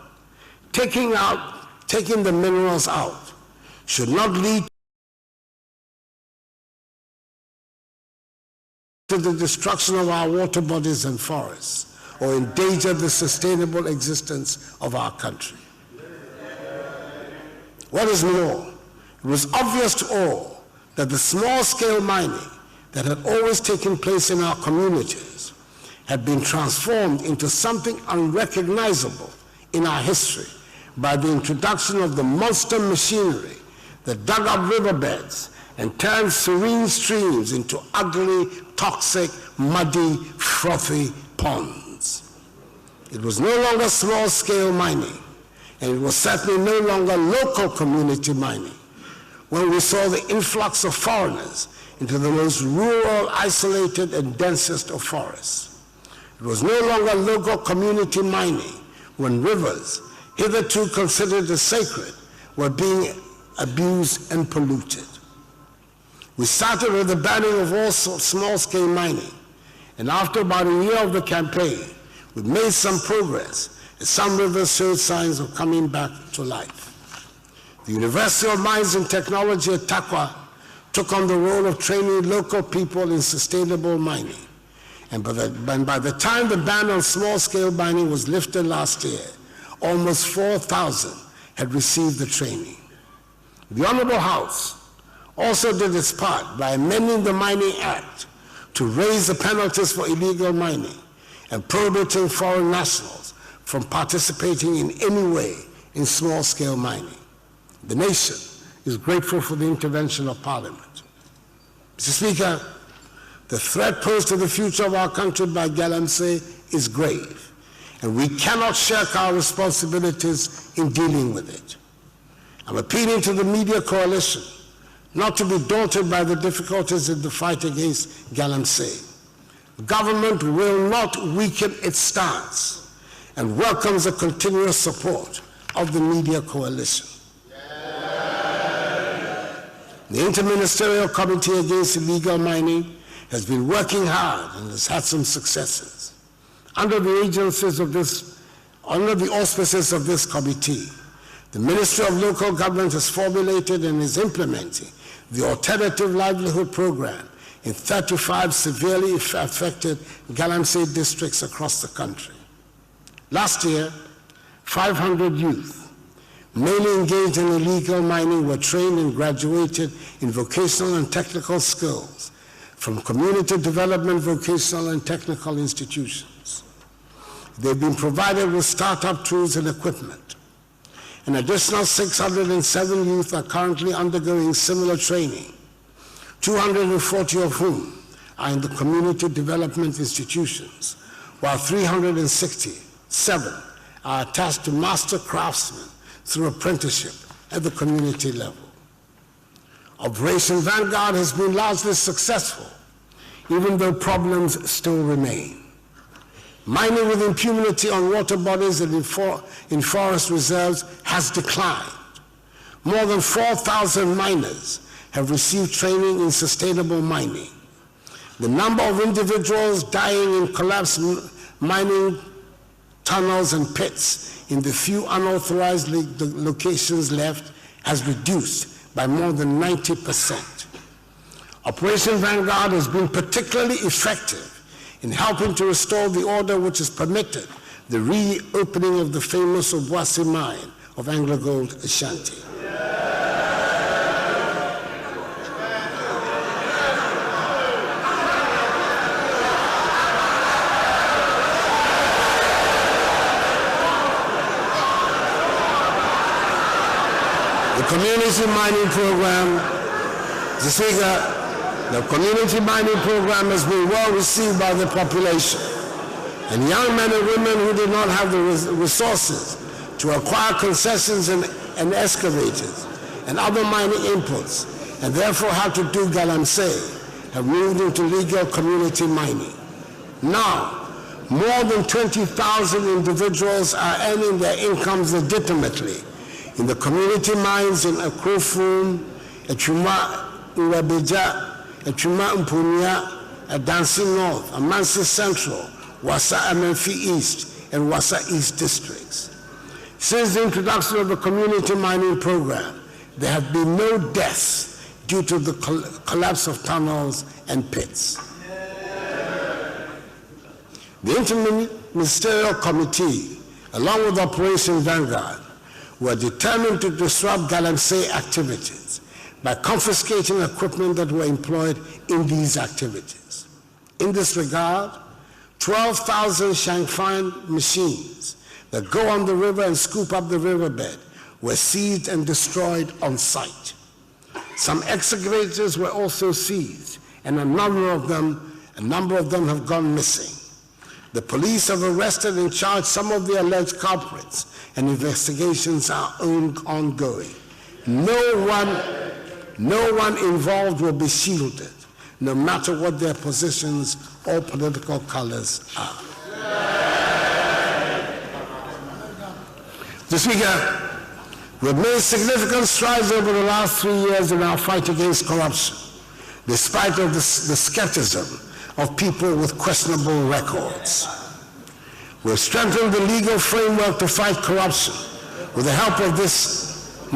taking the minerals out should not lead to the destruction of our water bodies and forests or endanger the sustainable existence of our country. What is more, it was obvious to all that the small-scale mining that had always taken place in our communities had been transformed into something unrecognizable in our history by the introduction of the monster machinery that dug up riverbeds and turned serene streams into ugly, toxic, muddy, frothy ponds. It was no longer small-scale mining, and it was certainly no longer local community mining when we saw the influx of foreigners into the most rural, isolated, and densest of forests. It was no longer local community mining when rivers, hitherto considered as sacred, were being abused and polluted. We started with the banning of all small-scale mining, and after about a year of the campaign, we made some progress, as some rivers showed signs of coming back to life. The University of Mines and Technology at DANKWA took on the role of training local people in sustainable mining. And by the time the ban on small-scale mining was lifted last year, almost 4,000 had received the training. The Honorable House also did its part by amending the Mining Act to raise the penalties for illegal mining and prohibiting foreign nationals from participating in any way in small-scale mining. The nation is grateful for the intervention of Parliament. Mr. Speaker, the threat posed to the future of our country by Galamsey is grave, and we cannot shirk our responsibilities in dealing with it. I'm appealing to the media coalition not to be daunted by the difficulties in the fight against Galamsey. Government will not weaken its stance and welcomes the continuous support of the media coalition. The Interministerial Committee Against Illegal Mining has been working hard and has had some successes. Under the auspices of this committee, the Ministry of Local Government has formulated and is implementing the Alternative Livelihood Program in 35 severely affected Galamsey districts across the country. Last year, 500 youth, mainly engaged in illegal mining, were trained and graduated in vocational and technical skills from community development, vocational and technical institutions. They've been provided with startup tools and equipment. An additional 607 youth are currently undergoing similar training, 240 of whom are in the community development institutions, while 367 are attached to master craftsmen through apprenticeship at the community level. Operation Vanguard has been largely successful, even though problems still remain. Mining with impunity on water bodies and in forest reserves has declined. More than 4,000 miners have received training in sustainable mining. The number of individuals dying in collapsed mining tunnels and pits in the few unauthorized locations left has reduced by more than 90%. Operation Vanguard has been particularly effective in helping to restore the order which has permitted the reopening of the famous Obuasi mine of AngloGold Ashanti. The community mining program, Mr. Speaker, the community mining program has been well received by the population, and young men and women who did not have the resources to acquire concessions and excavators and other mining inputs, and therefore had to do Galamsey, have moved into legal community mining. Now, more than 20,000 individuals are earning their incomes legitimately in the community mines in AKUFO, Echuma Urabeja, Echuma Mpunya, Adansi North, Amansi Central, Wassa Amenfi East, and Wassa East districts. Since the introduction of the community mining program, there have been no deaths due to the collapse of tunnels and pits. The Interministerial Committee, along with Operation Vanguard, were determined to disrupt Galamsey activities by confiscating equipment that were employed in these activities. In this regard, 12,000 Shangfine machines that go on the river and scoop up the riverbed were seized and destroyed on site. Some excavators were also seized, and a number of them have gone missing. The police have arrested and charged some of the alleged culprits, and investigations are ongoing. No one involved will be shielded, no matter what their positions or political colors are. Mr. Speaker, we've made significant strides over the last 3 years in our fight against corruption, despite of the skepticism of people with questionable records. We've strengthened the legal framework to fight corruption with the help of this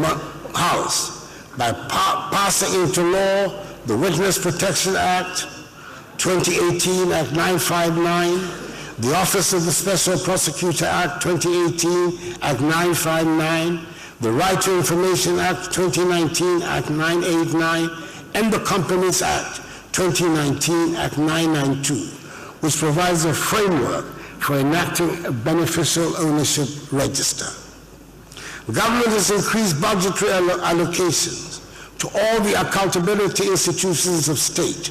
House by passing into law the Witness Protection Act, 2018 Act 959, the Office of the Special Prosecutor Act, 2018 Act 959, the Right to Information Act, 2019 Act 989, and the Companies Act 2019, Act 992, which provides a framework for enacting a beneficial ownership register. The government has increased budgetary allocations to all the accountability institutions of state,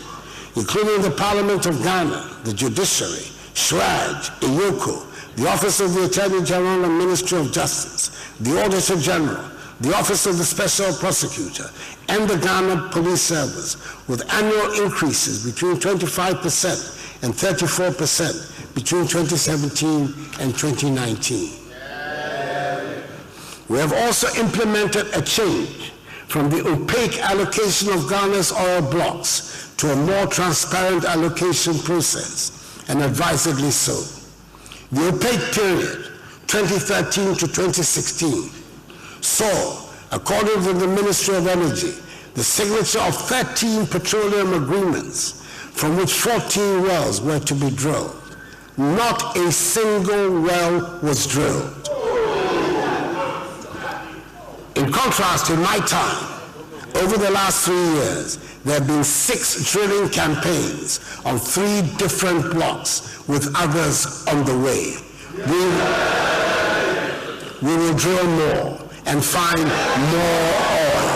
including the Parliament of Ghana, the Judiciary, SHRAJ, EYOCO, the Office of the Attorney General and Ministry of Justice, the Auditor General, the Office of the Special Prosecutor, and the Ghana Police Service, with annual increases between 25% and 34% between 2017 and 2019. We have also implemented a change from the opaque allocation of Ghana's oil blocks to a more transparent allocation process, and advisedly so. The opaque period, 2013 to 2016, saw, according to the Ministry of Energy, the signature of 13 petroleum agreements, from which 14 wells were to be drilled. Not a single well was drilled. In contrast, in my time, over the last 3 years, there have been 6 drilling campaigns on 3 different blocks, with others on the way. We will drill more and find more oil.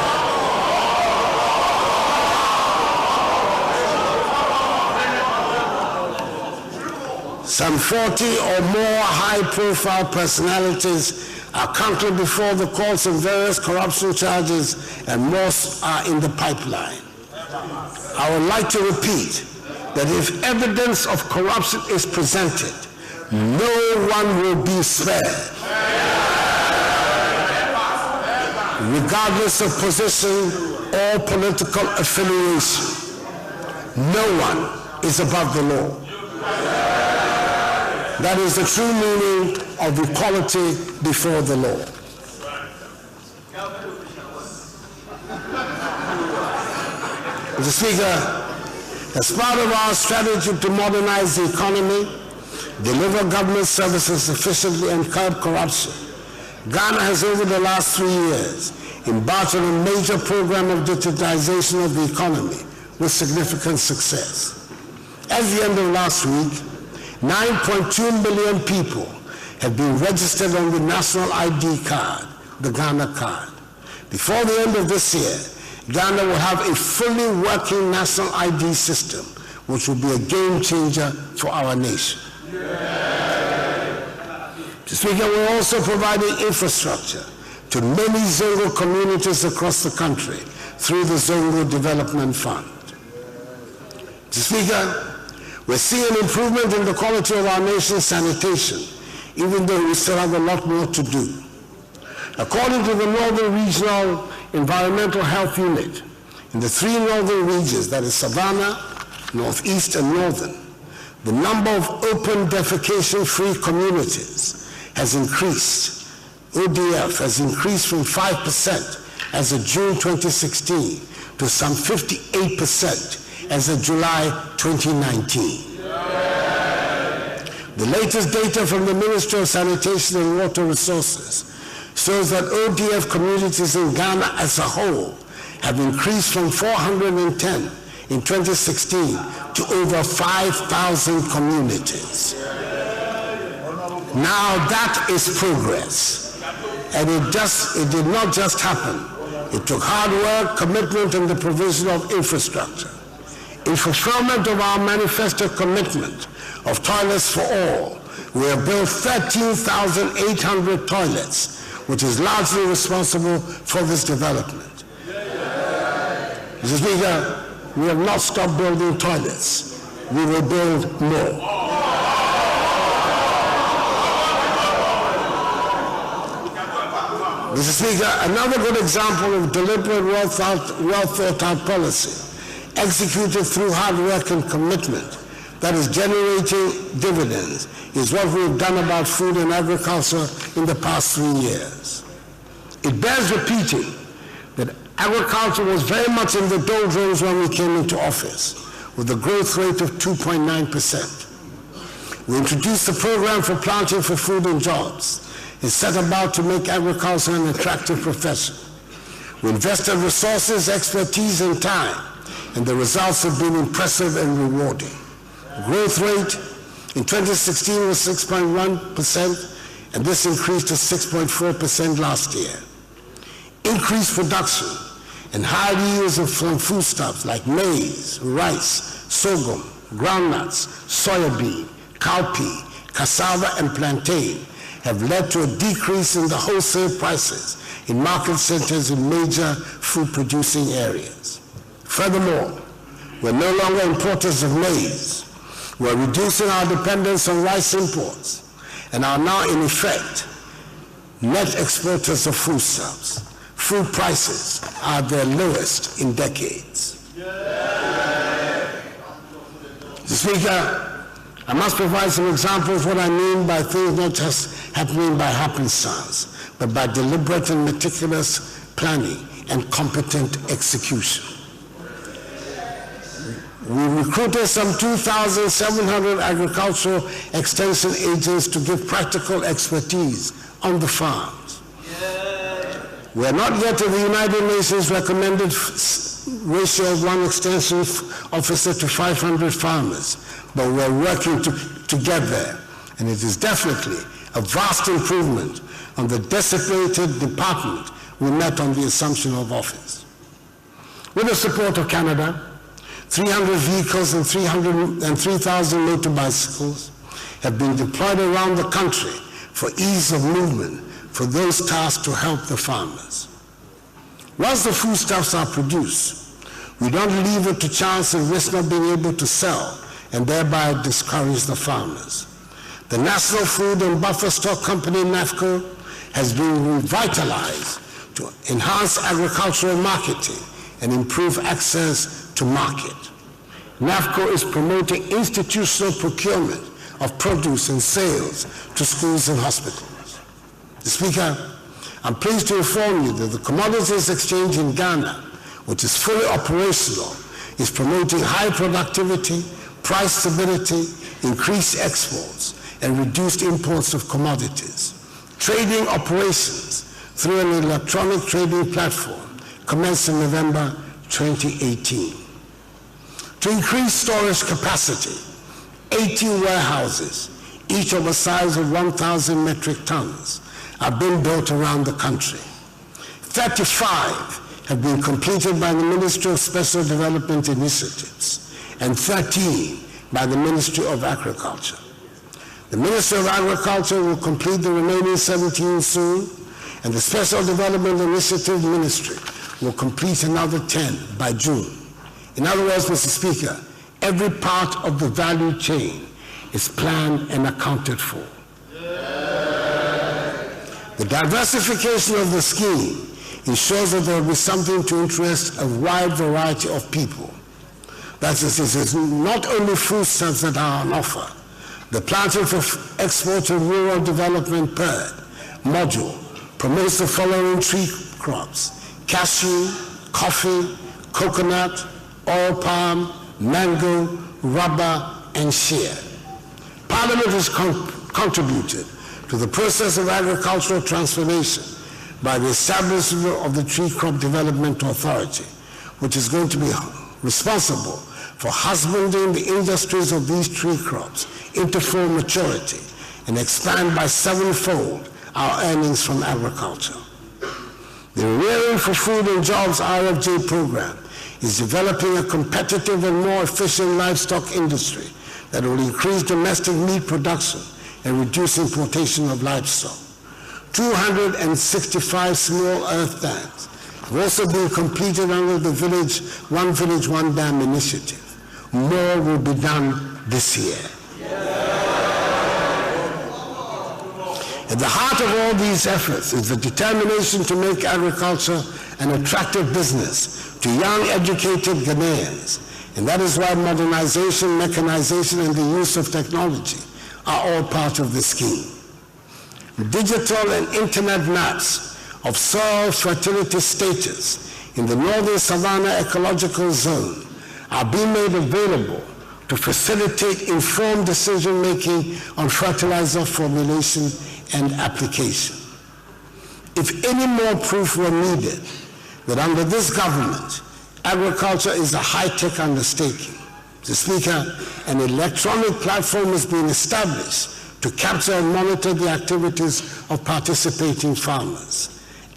Some 40 or more high-profile personalities are currently before the courts on various corruption charges, and most are in the pipeline. I would like to repeat that if evidence of corruption is presented, no one will be spared, regardless of position or political affiliation. No one is above the law. That is the true meaning of equality before the law. Mr. Speaker, as part of our strategy to modernize the economy, deliver government services efficiently, and curb corruption, Ghana has over the last 3 years embarked on a major program of digitization of the economy with significant success. At the end of last week, 9.2 million people have been registered on the national ID card, the Ghana card. Before the end of this year, Ghana will have a fully working national ID system, which will be a game changer for our nation. Mr. Speaker, we're also providing infrastructure to many Zongo communities across the country through the Zongo Development Fund. Mr. Speaker, we're seeing an improvement in the quality of our nation's sanitation, even though we still have a lot more to do. According to the Northern Regional Environmental Health Unit, in the 3 northern regions, that is Savannah, Northeast, and Northern, the number of open defecation-free communities has increased. ODF has increased from 5% as of June 2016 to some 58% as of July 2019. The latest data from the Ministry of Sanitation and Water Resources shows that ODF communities in Ghana as a whole have increased from 410 in 2016 to over 5,000 communities. Now that is progress, and it did not just happen. It took hard work, commitment, and the provision of infrastructure. In fulfillment of our manifesto commitment of toilets for all, we have built 13,800 toilets, which is largely responsible for this development. Mr. Speaker, we have not stopped building toilets. We will build more. Mr. Speaker, another good example of deliberate, well-thought-out policy, executed through hard work and commitment, that is generating dividends, is what we've done about food and agriculture in the past 3 years. It bears repeating that agriculture was very much in the doldrums when we came into office, with a growth rate of 2.9%. We introduced the program for planting for food and jobs and set about to make agriculture an attractive profession. We invested resources, expertise, and time and the results have been impressive and rewarding. Growth rate in 2016 was 6.1%, and this increased to 6.4% last year. Increased production and high yields from foodstuffs like maize, rice, sorghum, groundnuts, soybean, cowpea, cassava, and plantain have led to a decrease in the wholesale prices in market centers in major food-producing areas. Furthermore, we're no longer importers of maize. We're reducing our dependence on rice imports and are now, in effect, net exporters of foodstuffs. Food prices are their lowest in decades. Mr. Speaker, I must provide some examples of what I mean by things not just happening by happenstance, but by deliberate and meticulous planning and competent execution. We recruited some 2,700 agricultural extension agents to give practical expertise on the farms. We are not yet at the United Nations recommended ratio of 1 extension officer to 500 farmers, but we're working to get there, and it is definitely a vast improvement on the desecrated department we met on the assumption of office. With the support of Canada, 300 vehicles and 3,000 motor bicycles have been deployed around the country for ease of movement for those tasked to help the farmers. Once the foodstuffs are produced, we don't leave it to chance and risk not being able to sell and thereby discourage the farmers. The National Food and Buffer Stock Company, NAFCO, has been revitalized to enhance agricultural marketing and improve access to market. NAFCO is promoting institutional procurement of produce and sales to schools and hospitals. Mr. Speaker, I'm pleased to inform you that the Commodities Exchange in Ghana, which is fully operational, is promoting high productivity, price stability, increased exports, and reduced imports of commodities. Trading operations through an electronic trading platform commenced in November 2018. To increase storage capacity, 80 warehouses, each of a size of 1,000 metric tons, are being built around the country. 35 have been completed by the Ministry of Special Development Initiatives and 13 by the Ministry of Agriculture. The Ministry of Agriculture will complete the remaining 17 soon, and the Special Development Initiative Ministry will complete another 10 by June. In other words, Mr. Speaker, every part of the value chain is planned and accounted for. The diversification of the scheme ensures that there will be something to interest a wide variety of people. That is, it is not only foodstuffs that are on offer. The Planting for Export and Rural Development PREZ module promotes the following tree crops: cashew, coffee, coconut, oil palm, mango, rubber, and shea. Parliament has contributed to the process of agricultural transformation by the establishment of the Tree Crop Development Authority, which is going to be responsible for husbanding the industries of these tree crops into full maturity and expand by 7-fold our earnings from agriculture. The Rearing for Food and Jobs RFJ program is developing a competitive and more efficient livestock industry that will increase domestic meat production and reduce importation of livestock. 265 small earth dams have also been completed under the One Village, One Dam initiative. More will be done this year. At the heart of all these efforts is the determination to make agriculture an attractive business to young, educated Ghanaians, and that is why modernization, mechanization, and the use of technology are all part of the scheme. Digital and internet maps of soil fertility status in the northern Savannah ecological zone are being made available to facilitate informed decision-making on fertilizer formulation and application. If any more proof were needed that under this government, Agriculture is a high-tech undertaking. Mr. Speaker, an electronic platform has been established to capture and monitor the activities of participating farmers.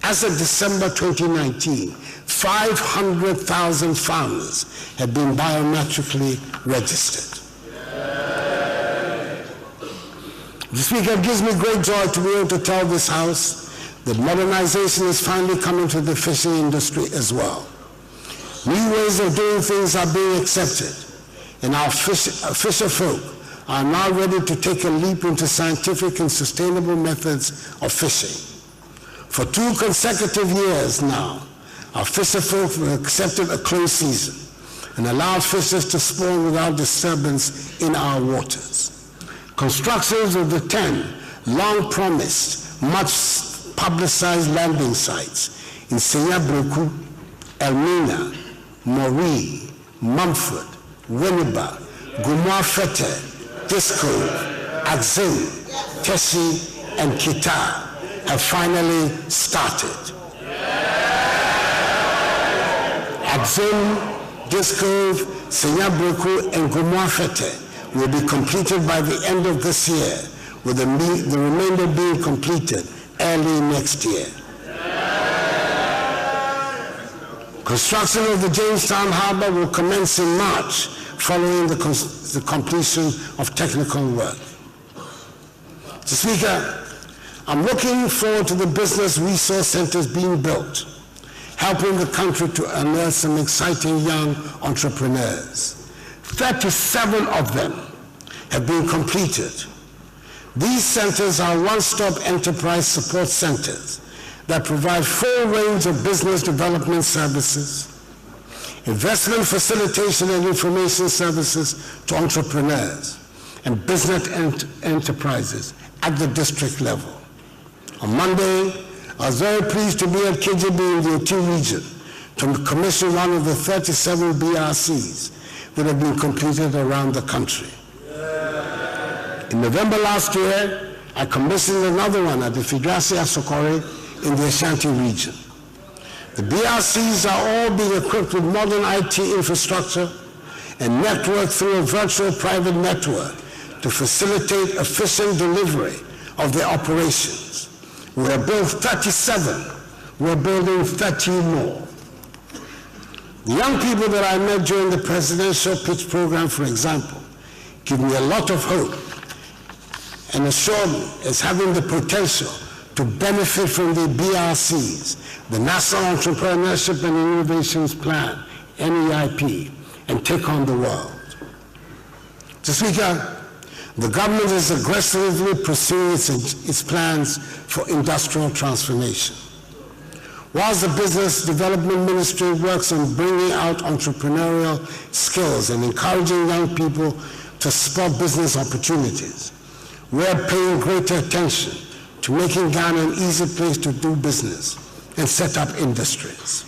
As of December 2019, 500,000 farmers have been biometrically registered. Mr. Speaker, it gives me great joy to be able to tell this House that modernization is finally coming to the fishing industry as well. New ways of doing things are being accepted, and our fisher folk are now ready to take a leap into scientific and sustainable methods of fishing. For 2 consecutive years now, our fisher folk have accepted a closed season and allowed fishers to spawn without disturbance in our waters. Constructions of the 10 long-promised, much-publicized landing sites in Senyabroku, Elmina, Mori, Mumford, Winneba, Gumwafete, Disco, Axim, Teshi, and Kita have finally started. Axim, Disco, Senyabroku, and Gumwafete will be completed by the end of this year, with the remainder being completed early next year. Construction of the Jamestown Harbor will commence in March, following the completion of technical work. Mr. Speaker, I'm looking forward to the business resource centers being built, helping the country to unearth some exciting young entrepreneurs. 37 of them have been completed. These centers are one-stop enterprise support centers that provide full range of business development services, investment facilitation and information services to entrepreneurs and business enterprises at the district level. On Monday, I was very pleased to be at KJB in the Oti region to commission one of the 37 BRCs that have been completed around the country. In November last year, I commissioned another one at the Fidrasi Asokore in the Ashanti region. The BRCs are all being equipped with modern IT infrastructure and networked through a virtual private network to facilitate efficient delivery of their operations. We have built 37, we're building 13 more. The young people that I met during the presidential pitch program, for example, give me a lot of hope and assure me as having the potential to benefit from the BRCs, the National Entrepreneurship and Innovations Plan, NEIP, and take on the world. Mr. Speaker, the government is aggressively pursuing its plans for industrial transformation. Whilst the Business Development Ministry works on bringing out entrepreneurial skills and encouraging young people to spot business opportunities, we are paying greater attention to making Ghana an easy place to do business and set up industries.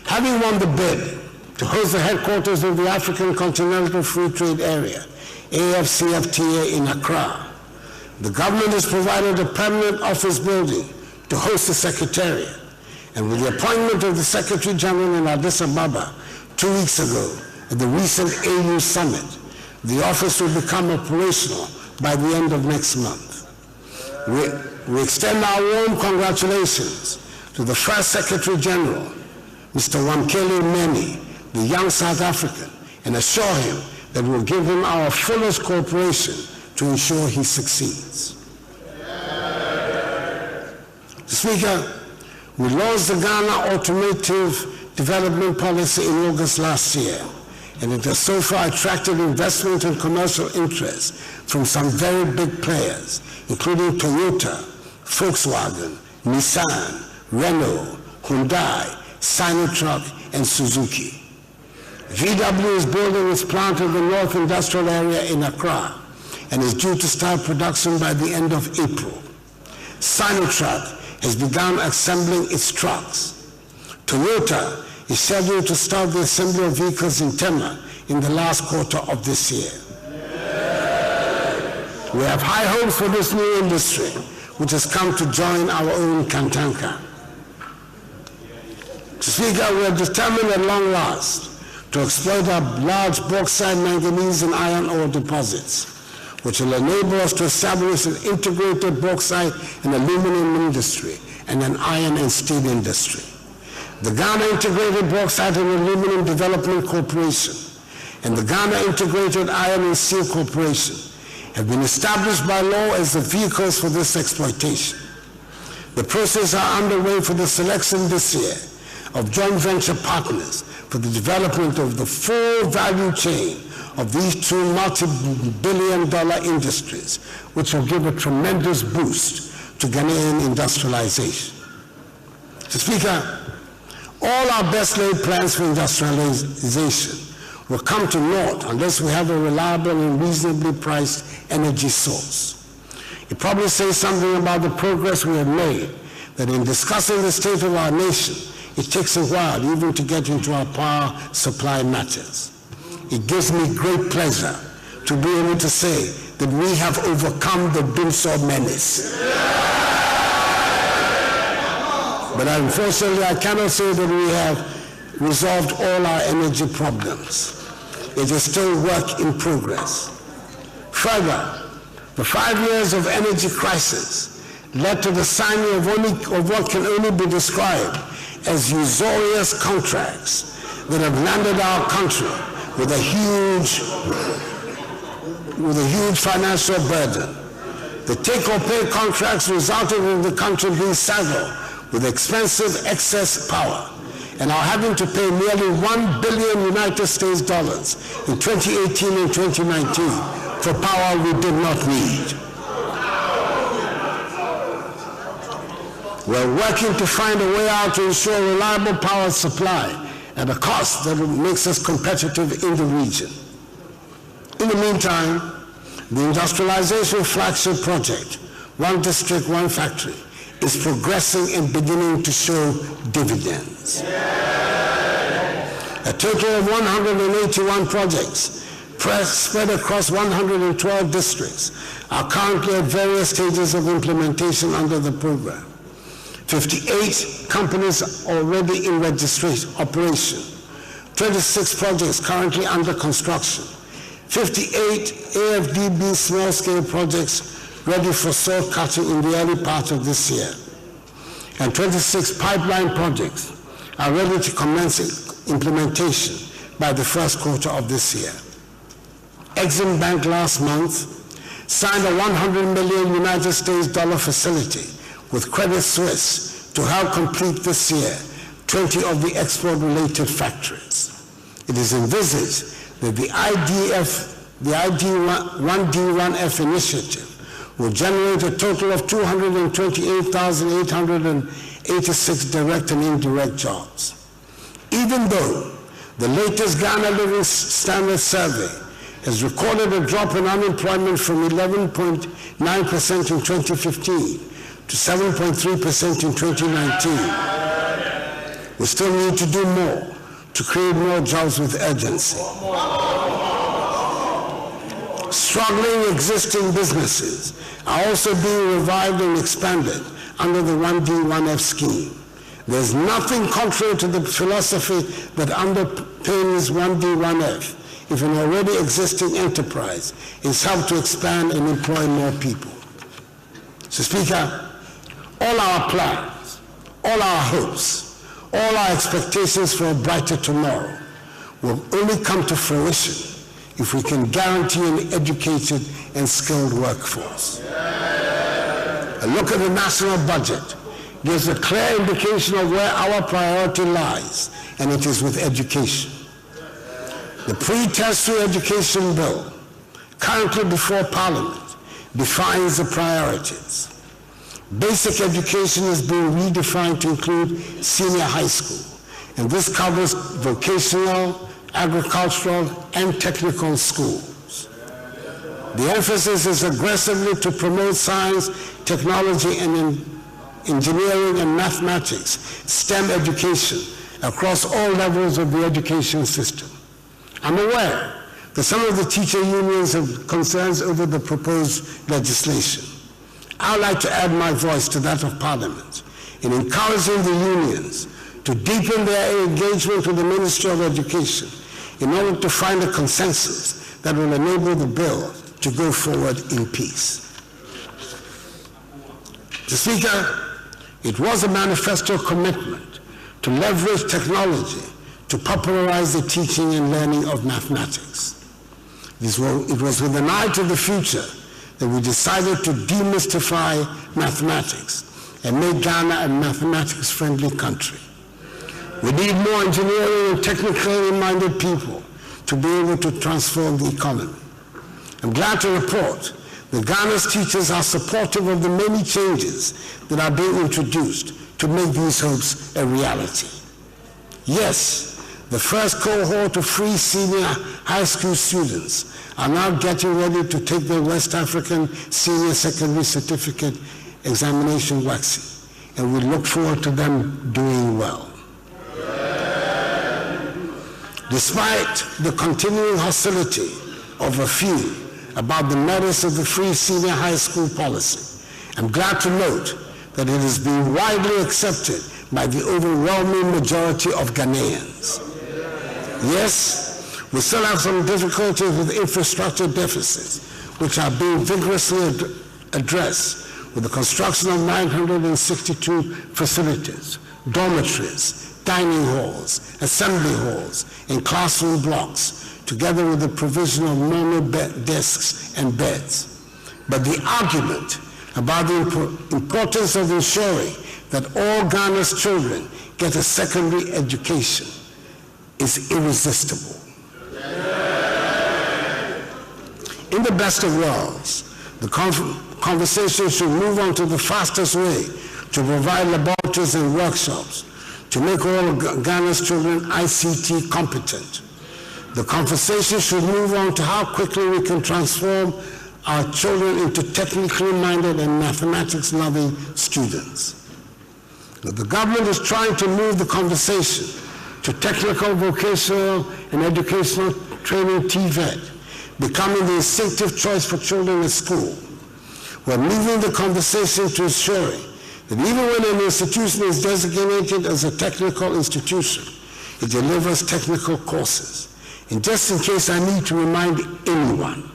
Having won the bid to host the headquarters of the African Continental Free Trade Area, AFCFTA in Accra, the government has provided a permanent office building to host the Secretariat, and with the appointment of the Secretary General in Addis Ababa 2 weeks ago at the recent AU Summit, the office will become operational by the end of next month. We extend our warm congratulations to the first Secretary General, Mr. Wamkele Meni, the young South African, and assure him that we'll give him our fullest cooperation to ensure he succeeds. Mr. Speaker, we launched the Ghana Automotive Development Policy in August last year, and it has so far attracted investment and commercial interest from some very big players, including Toyota, Volkswagen, Nissan, Renault, Hyundai, Sinotruk, and Suzuki. VW is building its plant in the North Industrial Area in Accra and is due to start production by the end of April. Sinotruk has begun assembling its trucks. Toyota is scheduled to start the assembly of vehicles in Tema in the last quarter of this year. We have high hopes for this new industry, which has come to join our own Kantanka. Speaker, we are determined at long last to exploit our large bauxite, manganese, and iron ore deposits, which will enable us to establish an integrated bauxite and aluminum industry and an iron and steel industry. The Ghana Integrated Bauxite and Aluminum Development Corporation and the Ghana Integrated Iron and Steel Corporation have been established by law as the vehicles for this exploitation. The process are underway for the selection this year of joint venture partners for the development of the full value chain of these two multi-billion-dollar industries, which will give a tremendous boost to Ghanaian industrialization. Mr. Speaker, all our best laid plans for industrialization will come to naught unless we have a reliable and reasonably priced energy source. It probably says something about the progress we have made, that in discussing the state of our nation, it takes a while even to get into our power supply matters. It gives me great pleasure to be able to say that we have overcome the Binsaw menace. But unfortunately, I cannot say that we have resolved all our energy problems. It is still work in progress. Further, the 5 years of energy crisis led to the signing of what can only be described as usurious contracts that have landed our country with a huge financial burden. The take-or-pay contracts resulted in the country being saddled with expensive excess power and are having to pay nearly $1 billion United States dollars in 2018 and 2019 for power we did not need. We're working to find a way out to ensure reliable power supply at a cost that makes us competitive in the region. In the meantime, the industrialization flagship project, One District, One Factory, is progressing and beginning to show dividends. A total of 181 projects PREZ spread across 112 districts are currently at various stages of implementation under the program. 58 companies already in operation, 26 projects currently under construction, 58 AFDB small-scale projects ready for soil cutting in the early part of this year, and 26 pipeline projects are ready to commence implementation by the first quarter of this year. Exim Bank last month signed a $100 million United States dollar facility with Credit Suisse to help complete this year 20 of the export-related factories. It is envisaged that the ID1D1F initiative will generate a total of 228,886 direct and indirect jobs. Even though the latest Ghana Living Standard Survey has recorded a drop in unemployment from 11.9% in 2015 to 7.3% in 2019. We still need to do more to create more jobs with urgency. Struggling existing businesses are also being revived and expanded under the 1D1F scheme. There's nothing contrary to the philosophy that underpins 1D1F if an already existing enterprise is helped to expand and employ more people. So, Speaker, all our plans, all our hopes, all our expectations for a brighter tomorrow will only come to fruition if we can guarantee an educated and skilled workforce. A look at the national budget gives a clear indication of where our priority lies, and it is with education. The pre-tertiary education bill, currently before Parliament, defines the priorities. Basic education is being redefined to include senior high school, and this covers vocational, agricultural, and technical schools. The emphasis is aggressively to promote science, technology, and engineering and mathematics, STEM education, across all levels of the education system. I'm aware that some of the teacher unions have concerns over the proposed legislation. I would like to add my voice to that of Parliament in encouraging the unions to deepen their engagement with the Ministry of Education in order to find a consensus that will enable the bill to go forward in peace. Mr. Speaker, it was a manifesto commitment to leverage technology to popularize the teaching and learning of mathematics. It was with an eye to the future that we decided to demystify mathematics and make Ghana a mathematics-friendly country. We need more engineering and technically minded people to be able to transform the economy. I'm glad to report that Ghana's teachers are supportive of the many changes that are being introduced to make these hopes a reality. Yes, the first cohort of free senior high school students are now getting ready to take their West African Senior Secondary Certificate examination waxing, and we look forward to them doing well. Despite the continuing hostility of a few about the merits of the free senior high school policy, I'm glad to note that it is being widely accepted by the overwhelming majority of Ghanaians. Yes, we still have some difficulties with infrastructure deficits, which are being vigorously addressed with the construction of 962 facilities, dormitories, dining halls, assembly halls, and classroom blocks, together with the provision of normal desks and beds. But the argument about the importance of ensuring that all Ghana's children get a secondary education is irresistible. In the best of worlds, the conversation should move on to the fastest way to provide laboratories and workshops to make all Ghana's children ICT competent. The conversation should move on to how quickly we can transform our children into technically minded and mathematics-loving students. The government is trying to move the conversation to technical, vocational, and educational training TVET, becoming the instinctive choice for children at school. We're moving the conversation to ensuring that even when an institution is designated as a technical institution, it delivers technical courses. And just in case I need to remind anyone,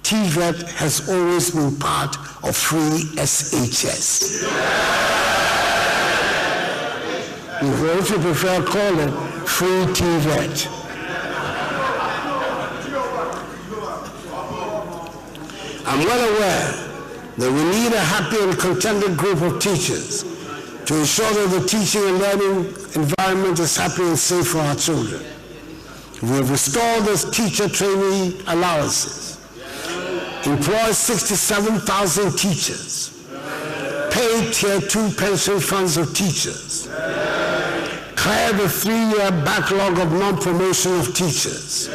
TVET has always been part of free SHS. If you prefer, call it free TVET. I'm well aware that we need a happy and contented group of teachers to ensure that the teaching and learning environment is happy and safe for our children. We have restored the teacher trainee allowances, employed 67,000 teachers, paid Tier 2 pension funds of teachers, cleared the 3-year backlog of non-promotion of teachers,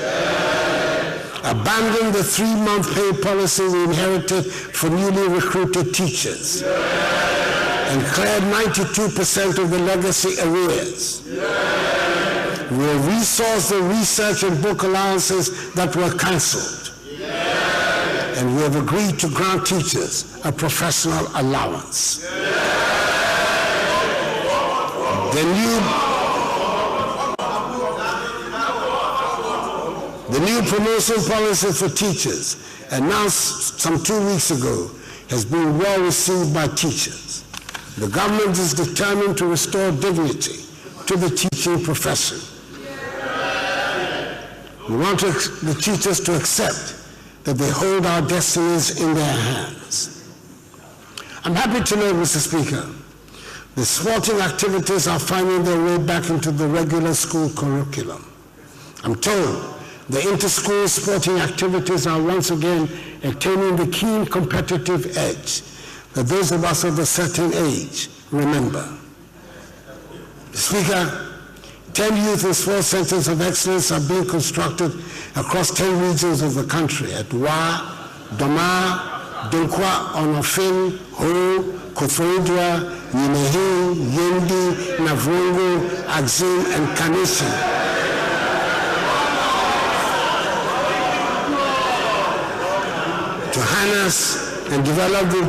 abandoned the 3-month pay policy we inherited for newly recruited teachers, and cleared 92% of the legacy arrears. We have resourced the research and book allowances that were cancelled, and we have agreed to grant teachers a professional allowance. The new promotion policy for teachers, announced some 2 weeks ago, has been well received by teachers. The government is determined to restore dignity to the teaching profession. We want the teachers to accept that they hold our destinies in their hands. I'm happy to know, Mr. Speaker, the sporting activities are finding their way back into the regular school curriculum. I'm told the inter-school sporting activities are once again attaining the keen competitive edge that those of us of a certain age remember. Speaker, 10 youth and sports centers of excellence are being constructed across 10 regions of the country at Wa, Doma, DANKWA, Onofin, Ho, Koforidua, Ninehi, Yendi, Navrongo, Axim, and Kanisi. To harness and develop the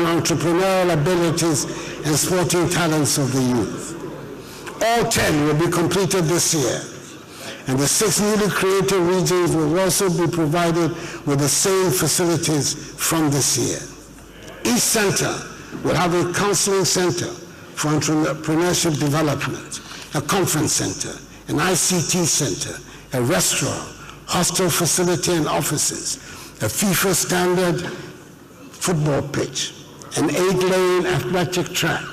entrepreneurial abilities and sporting talents of the youth. All 10 will be completed this year, and the 6 newly created regions will also be provided with the same facilities from this year. Each center will have a counseling center for entrepreneurship development, a conference center, an ICT center, a restaurant, hostel facility and offices, a FIFA standard football pitch, an 8-lane athletic track,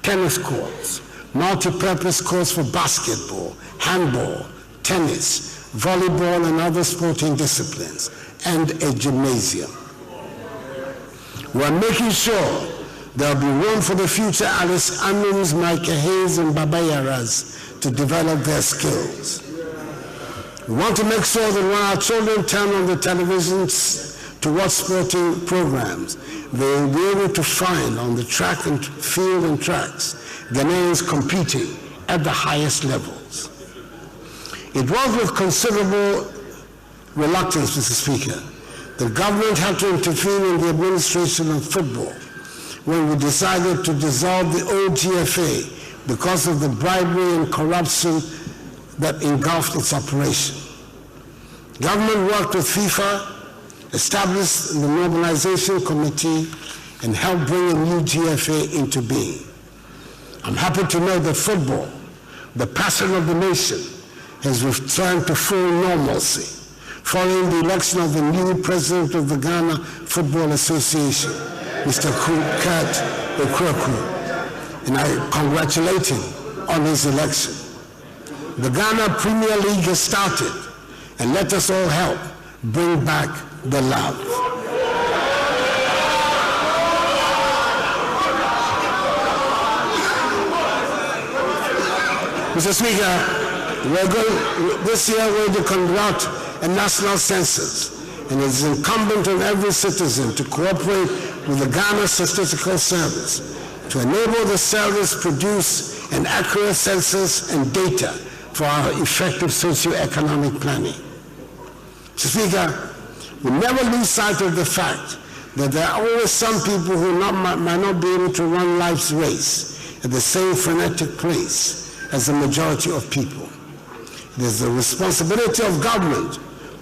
tennis courts, multi-purpose courts for basketball, handball, tennis, volleyball and other sporting disciplines, and a gymnasium. We're making sure there'll be room for the future Alice Anums, Micah Hayes, and Baba Yaras to develop their skills. We want to make sure that when our children turn on the televisions to watch sporting programs, they will be able to find on the track and field and tracks Ghanaians competing at the highest levels. It was with considerable reluctance, Mr. Speaker, the government had to intervene in the administration of football when we decided to dissolve the old GFA because of the bribery and corruption that engulfed its operation. Government worked with FIFA, established the Mobilization Committee, and helped bring a new GFA into being. I'm happy to know that football, the passion of the nation, has returned to full normalcy following the election of the new president of the Ghana Football Association, Mr. Kurt Okoraku, and I congratulate him on his election. The Ghana Premier League has started, and let us all help bring back the love. Mr. Speaker, this year we're going to conduct a national census, and it is incumbent on every citizen to cooperate with the Ghana Statistical Service to enable the service produce an accurate census and data for our effective socio-economic planning. Mr. Speaker, we never lose sight of the fact that there are always some people who might not be able to run life's race at the same frenetic pace as the majority of people. It is the responsibility of government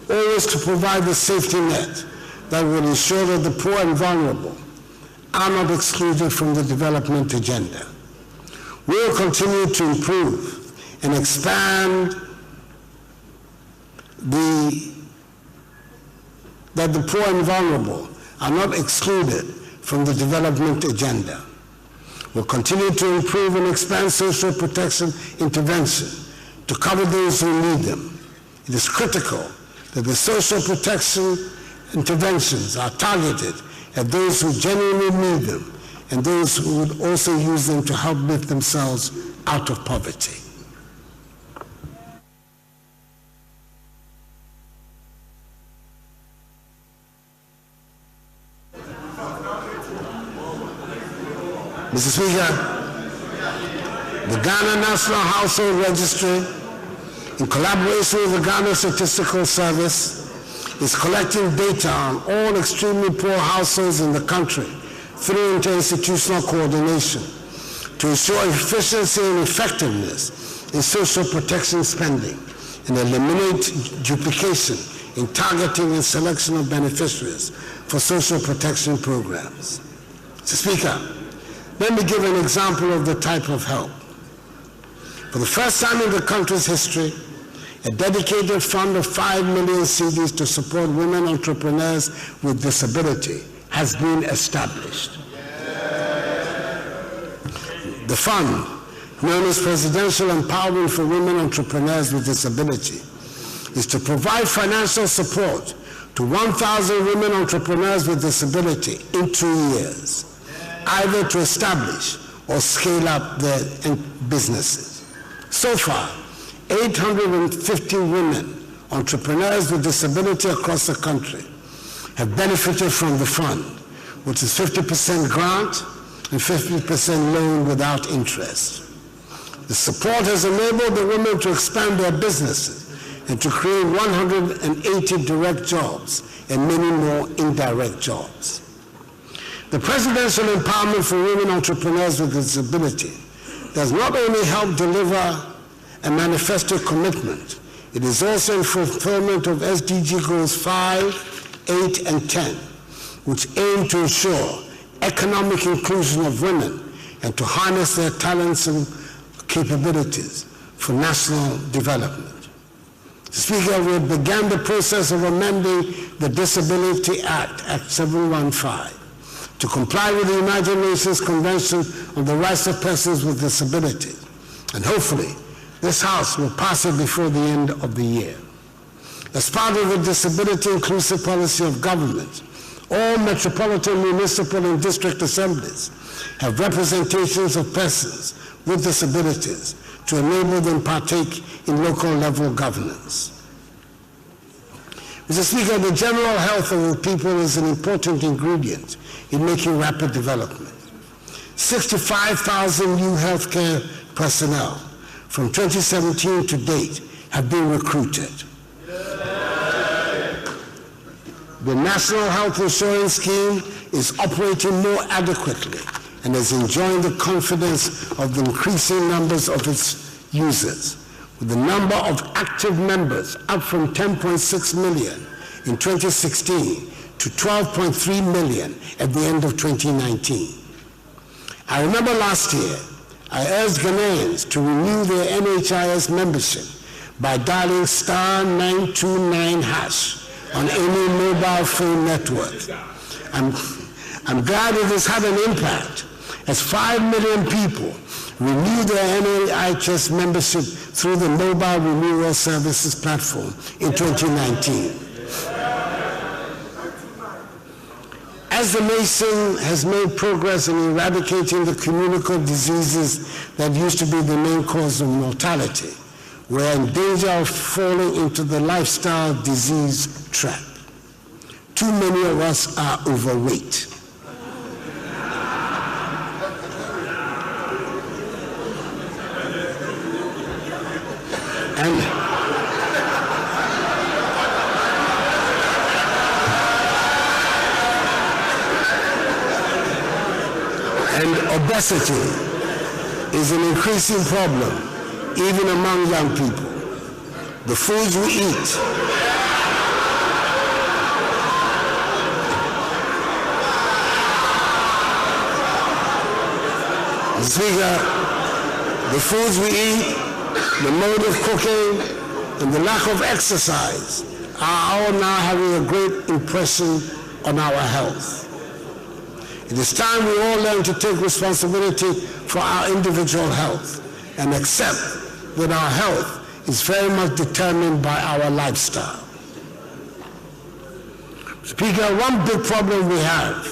always to provide the safety net that will ensure that the poor and vulnerable are not excluded from the development agenda. We will continue to improve and expand that the poor and vulnerable are not excluded from the development agenda. We'll continue to improve and expand social protection intervention to cover those who need them. It is critical that the social protection interventions are targeted at those who genuinely need them and those who would also use them to help lift themselves out of poverty. Mr. Speaker, the Ghana National Household Registry, in collaboration with the Ghana Statistical Service, is collecting data on all extremely poor households in the country through interinstitutional coordination to ensure efficiency and effectiveness in social protection spending and eliminate duplication in targeting and selection of beneficiaries for social protection programs. Mr. Speaker, let me give an example of the type of help. For the first time in the country's history, a dedicated fund of 5 million cedis to support women entrepreneurs with disability has been established. The fund, known as Presidential Empowerment for Women Entrepreneurs with Disability, is to provide financial support to 1,000 women entrepreneurs with disability in 2 years, either to establish or scale up their businesses. So far, 850 women entrepreneurs with disability across the country have benefited from the fund, which is 50% grant and 50% loan without interest. The support has enabled the women to expand their businesses and to create 180 direct jobs and many more indirect jobs. The Presidential Empowerment for Women Entrepreneurs with Disability does not only help deliver a manifesto commitment, it is also in fulfillment of SDG Goals 5, 8, and 10, which aim to ensure economic inclusion of women and to harness their talents and capabilities for national development. Speaker, we began the process of amending the Disability Act, Act 715, to comply with the United Nations Convention on the Rights of Persons with Disabilities. And hopefully, this House will pass it before the end of the year. As part of the disability inclusive policy of government, all metropolitan, municipal, and district assemblies have representations of persons with disabilities to enable them partake in local level governance. Mr. Speaker, the general health of the people is an important ingredient in making rapid development. 65,000 new healthcare personnel from 2017 to date have been recruited. The National Health Insurance Scheme is operating more adequately and is enjoying the confidence of the increasing numbers of its users, with the number of active members up from 10.6 million in 2016 to 12.3 million at the end of 2019. I remember last year, I urged Ghanaians to renew their NHIS membership by dialing *929# on any mobile phone network. I'm glad it has had an impact, as 5 million people renewed their NHIS membership through the Mobile Renewal Services platform in 2019. As the nation has made progress in eradicating the communicable diseases that used to be the main cause of mortality, we're in danger of falling into the lifestyle disease trap. Too many of us are overweight. And obesity is an increasing problem, even among young people. The foods we eat, Speaker, the foods we eat, the mode of cooking, and the lack of exercise are all now having a great impression on our health. It is time we all learn to take responsibility for our individual health and accept that our health is very much determined by our lifestyle. Speaker, one big problem we have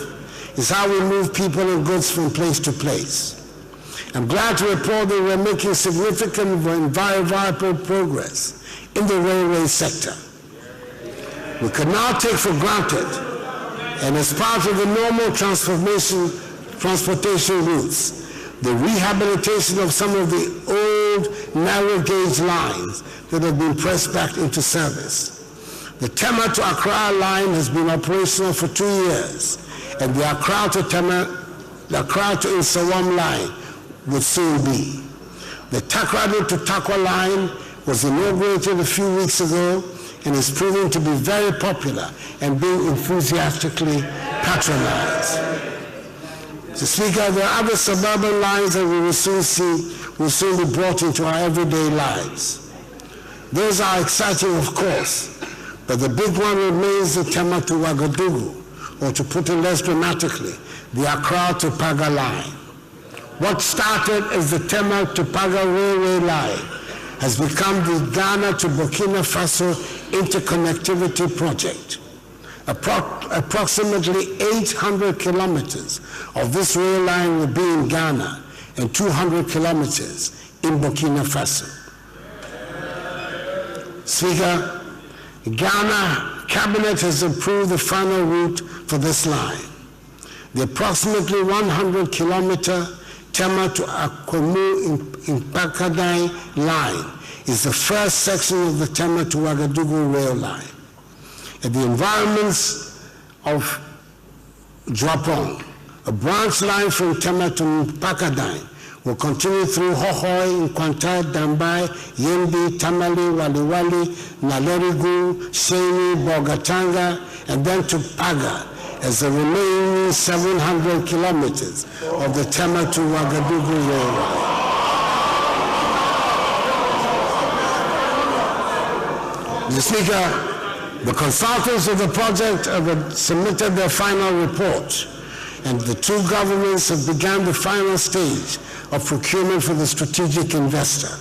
is how we move people and goods from place to place. I'm glad to report that we're making significant and very viable progress in the railway sector. We can now take for granted, and as part of the normal transportation routes, the rehabilitation of some of the old narrow gauge lines that have been pressed back into service. The Tema to Accra line has been operational for 2 years, and the Accra to Nsawam line will soon be. The Takrady to Takwa line was inaugurated a few weeks ago and is proving to be very popular and being enthusiastically patronized. Mr. Speaker, there are other suburban lines that we will soon be brought into our everyday lives. Those are exciting, of course, but the big one remains the Tema to Ouagadougou, or to put it less dramatically, the Accra to Paga line. What started as the Tema to Paga railway line has become the Ghana to Burkina Faso interconnectivity project. Approximately 800 kilometers of this rail line will be in Ghana and 200 kilometers in Burkina Faso. Speaker, Ghana Cabinet has approved the final route for this line. The approximately 100-kilometer Tema to Akwamu in Pakadai line is the first section of the Tema to Ouagadougou rail line. At the environments of Dwapong, a branch line from Tema to Pakadai will continue through Hohoi, Nkwanta, Dambai, Yembi, Tamale, Waliwali, Nalerigu, Sheni, Bogatanga, and then to Paga as the remaining 700 kilometers of the Tema to Ouagadougou Railway. Mr. Speaker, the consultants of the project have submitted their final report, and the two governments have begun the final stage of procurement for the strategic investor.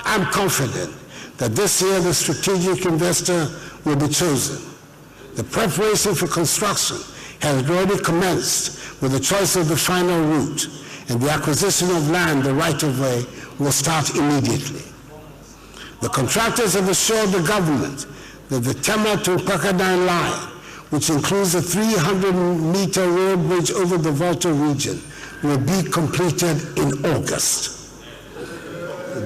I'm confident that this year the strategic investor will be chosen. The preparation for construction has already commenced with the choice of the final route, and the acquisition of land, the right-of-way, will start immediately. The contractors have assured the government that the Tema to Pakadine line, which includes a 300-meter road bridge over the Volta region, will be completed in August.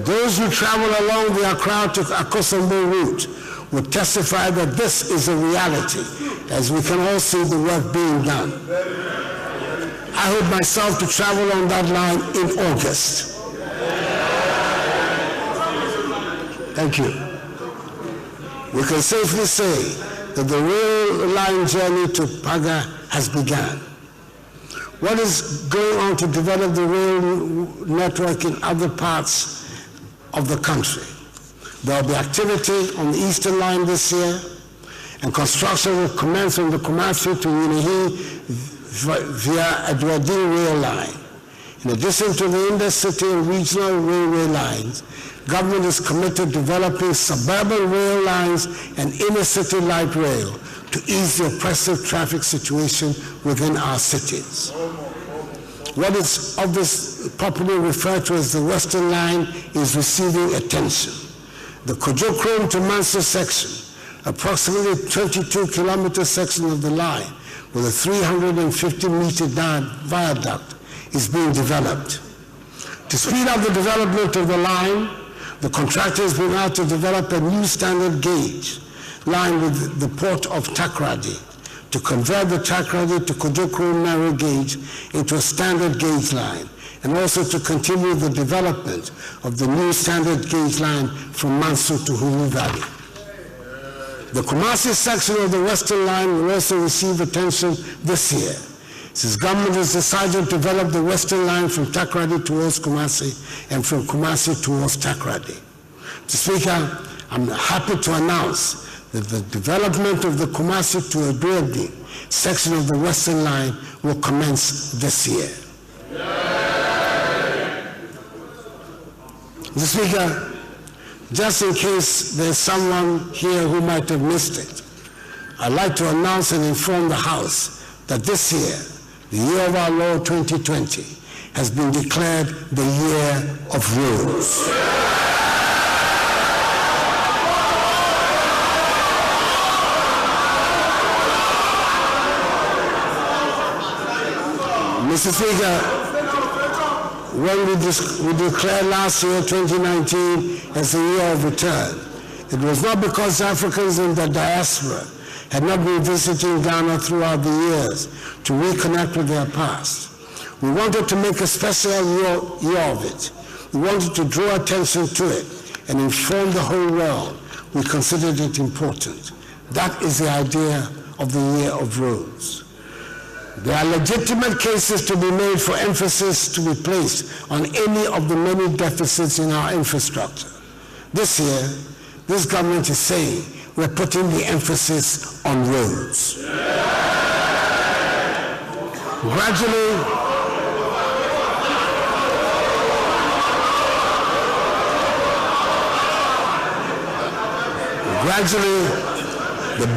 Those who travel along the Accra to Akosombo route will testify that this is a reality, as we can all see the work being done. I hope myself to travel on that line in August. Thank you. We can safely say that the rail line journey to Paga has begun. What is going on to develop the rail network in other parts of the country? There will be activity on the Eastern Line this year, and construction will commence on the Kumasi to Unihi via Edwardine Rail Line. In addition to the intercity and regional railway lines, government is committed to developing suburban rail lines and inner-city light rail to ease the oppressive traffic situation within our cities. What is popularly referred to as the Western Line is receiving attention. The Kojokrom to Manso section, approximately 22-kilometer section of the line with a 350-meter viaduct, is being developed. To speed up the development of the line, the contractor has been out to develop a new standard gauge line with the port of Takoradi to convert the Takoradi to Kojokrom narrow gauge into a standard gauge line, and also to continue the development of the new standard gauge line from Manso to Hulu Valley. The Kumasi section of the Western Line will also receive attention this year, since government has decided to develop the Western Line from Takoradi towards Kumasi and from Kumasi towards Takoradi. Mr. Speaker, I'm happy to announce that the development of the Kumasi to Edwardine section of the Western Line will commence this year. Mr. Speaker, just in case there's someone here who might have missed it, I'd like to announce and inform the House that this year, the year of our Lord 2020, has been declared the year of roads. Mr. Speaker, when we declared last year, 2019, as the year of return, it was not because Africans in the diaspora had not been visiting Ghana throughout the years to reconnect with their past. We wanted to make a special year of it. We wanted to draw attention to it and inform the whole world. We considered it important. That is the idea of the year of roads. There are legitimate cases to be made for emphasis to be placed on any of the many deficits in our infrastructure. This year, this government is saying we're putting the emphasis on roads. Gradually, the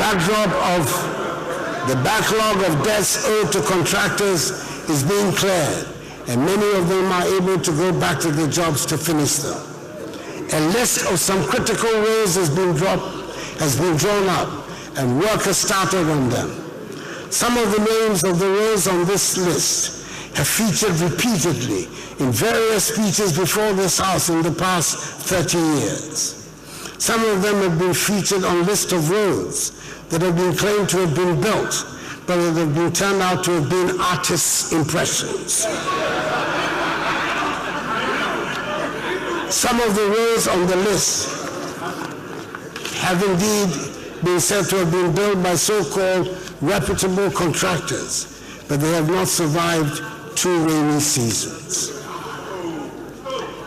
backlog of debts owed to contractors is being cleared, and many of them are able to go back to their jobs to finish them. A list of some critical roads has been drawn up, and work has started on them. Some of the names of the roads on this list have featured repeatedly in various speeches before this House in the past 30 years. Some of them have been featured on lists of roads that have been claimed to have been built, but that have been turned out to have been artists' impressions. Some of the roads on the list have indeed been said to have been built by so-called reputable contractors, but they have not survived 2 rainy seasons.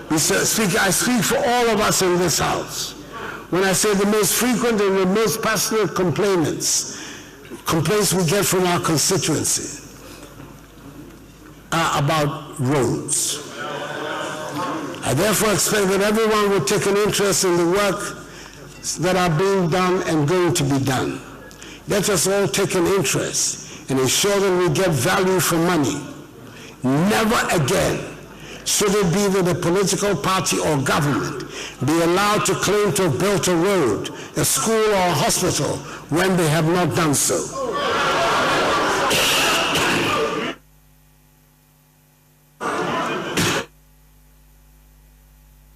Mr. Speaker, I speak for all of us in this House when I say the most frequent and the most passionate complaints we get from our constituency are about roads. I therefore expect that everyone will take an interest in the work that are being done and going to be done. Let us all take an interest and ensure that we get value for money. Never again should it be that a political party or government be allowed to claim to have built a road, a school, or a hospital when they have not done so.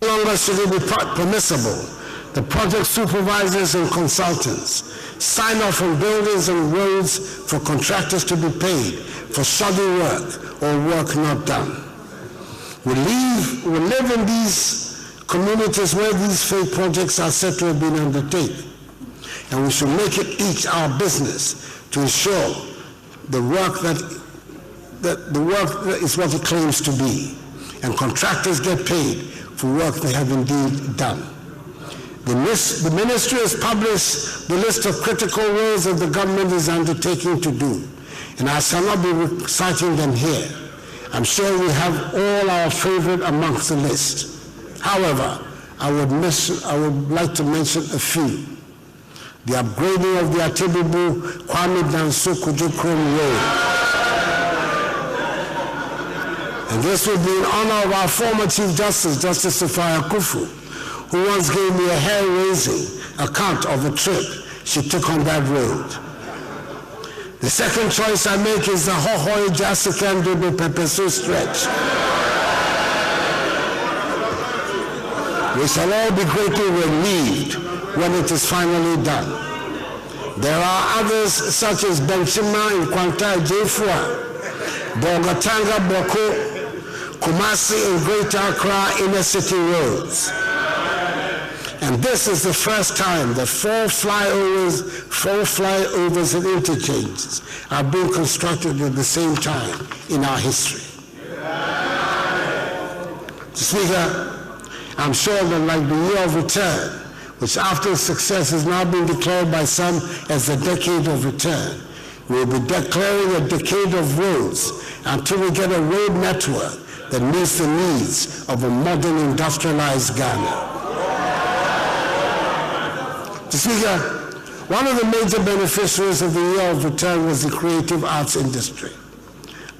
No longer should it be permissible the project supervisors and consultants sign off on buildings and roads for contractors to be paid for shoddy work or work not done. We live in these communities where these fake projects are said to have been undertaken, and we should make it each our business to ensure the work that the work is what it claims to be, and contractors get paid for work they have indeed done. The ministry has published the list of critical roles that the government is undertaking to do, and I shall not be reciting them here. I'm sure we have all our favorite amongst the list. However, I would like to mention a few. The upgrading of the Atebibu Kwame Danso Kujukrom Road. And this will be in honor of our former Chief Justice, Justice AKUFO, who once gave me a hair-raising account of a trip she took on that road. The second choice I make is the Hohoi Jasikandebe Pepeso stretch. We shall all be greatly relieved when it is finally done. There are others such as Benchima in Kwanta Jefua, Bogatanga Boko, Kumasi and Greater Accra inner city roads. And this is the first time that 4 flyovers and interchanges are being constructed at the same time in our history. Speaker, I'm sure that like the year of return, which after success has now been declared by some as the decade of return, we'll be declaring a decade of roads until we get a road network that meets the needs of a modern industrialized Ghana. Speaker, one of the major beneficiaries of the year of return was the creative arts industry.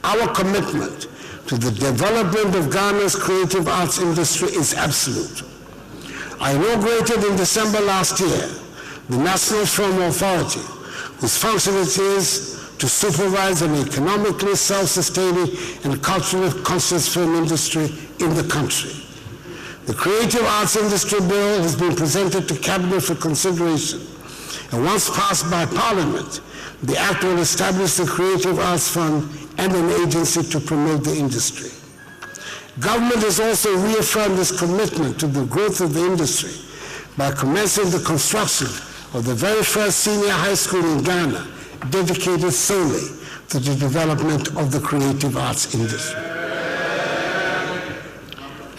Our commitment to the development of Ghana's creative arts industry is absolute. I inaugurated in December last year the National Film Authority, whose function it is to supervise an economically self-sustaining and culturally conscious film industry in the country. The Creative Arts Industry Bill has been presented to Cabinet for consideration, and once passed by Parliament, the Act will establish the Creative Arts Fund and an agency to promote the industry. Government has also reaffirmed its commitment to the growth of the industry by commencing the construction of the very first senior high school in Ghana dedicated solely to the development of the creative arts industry.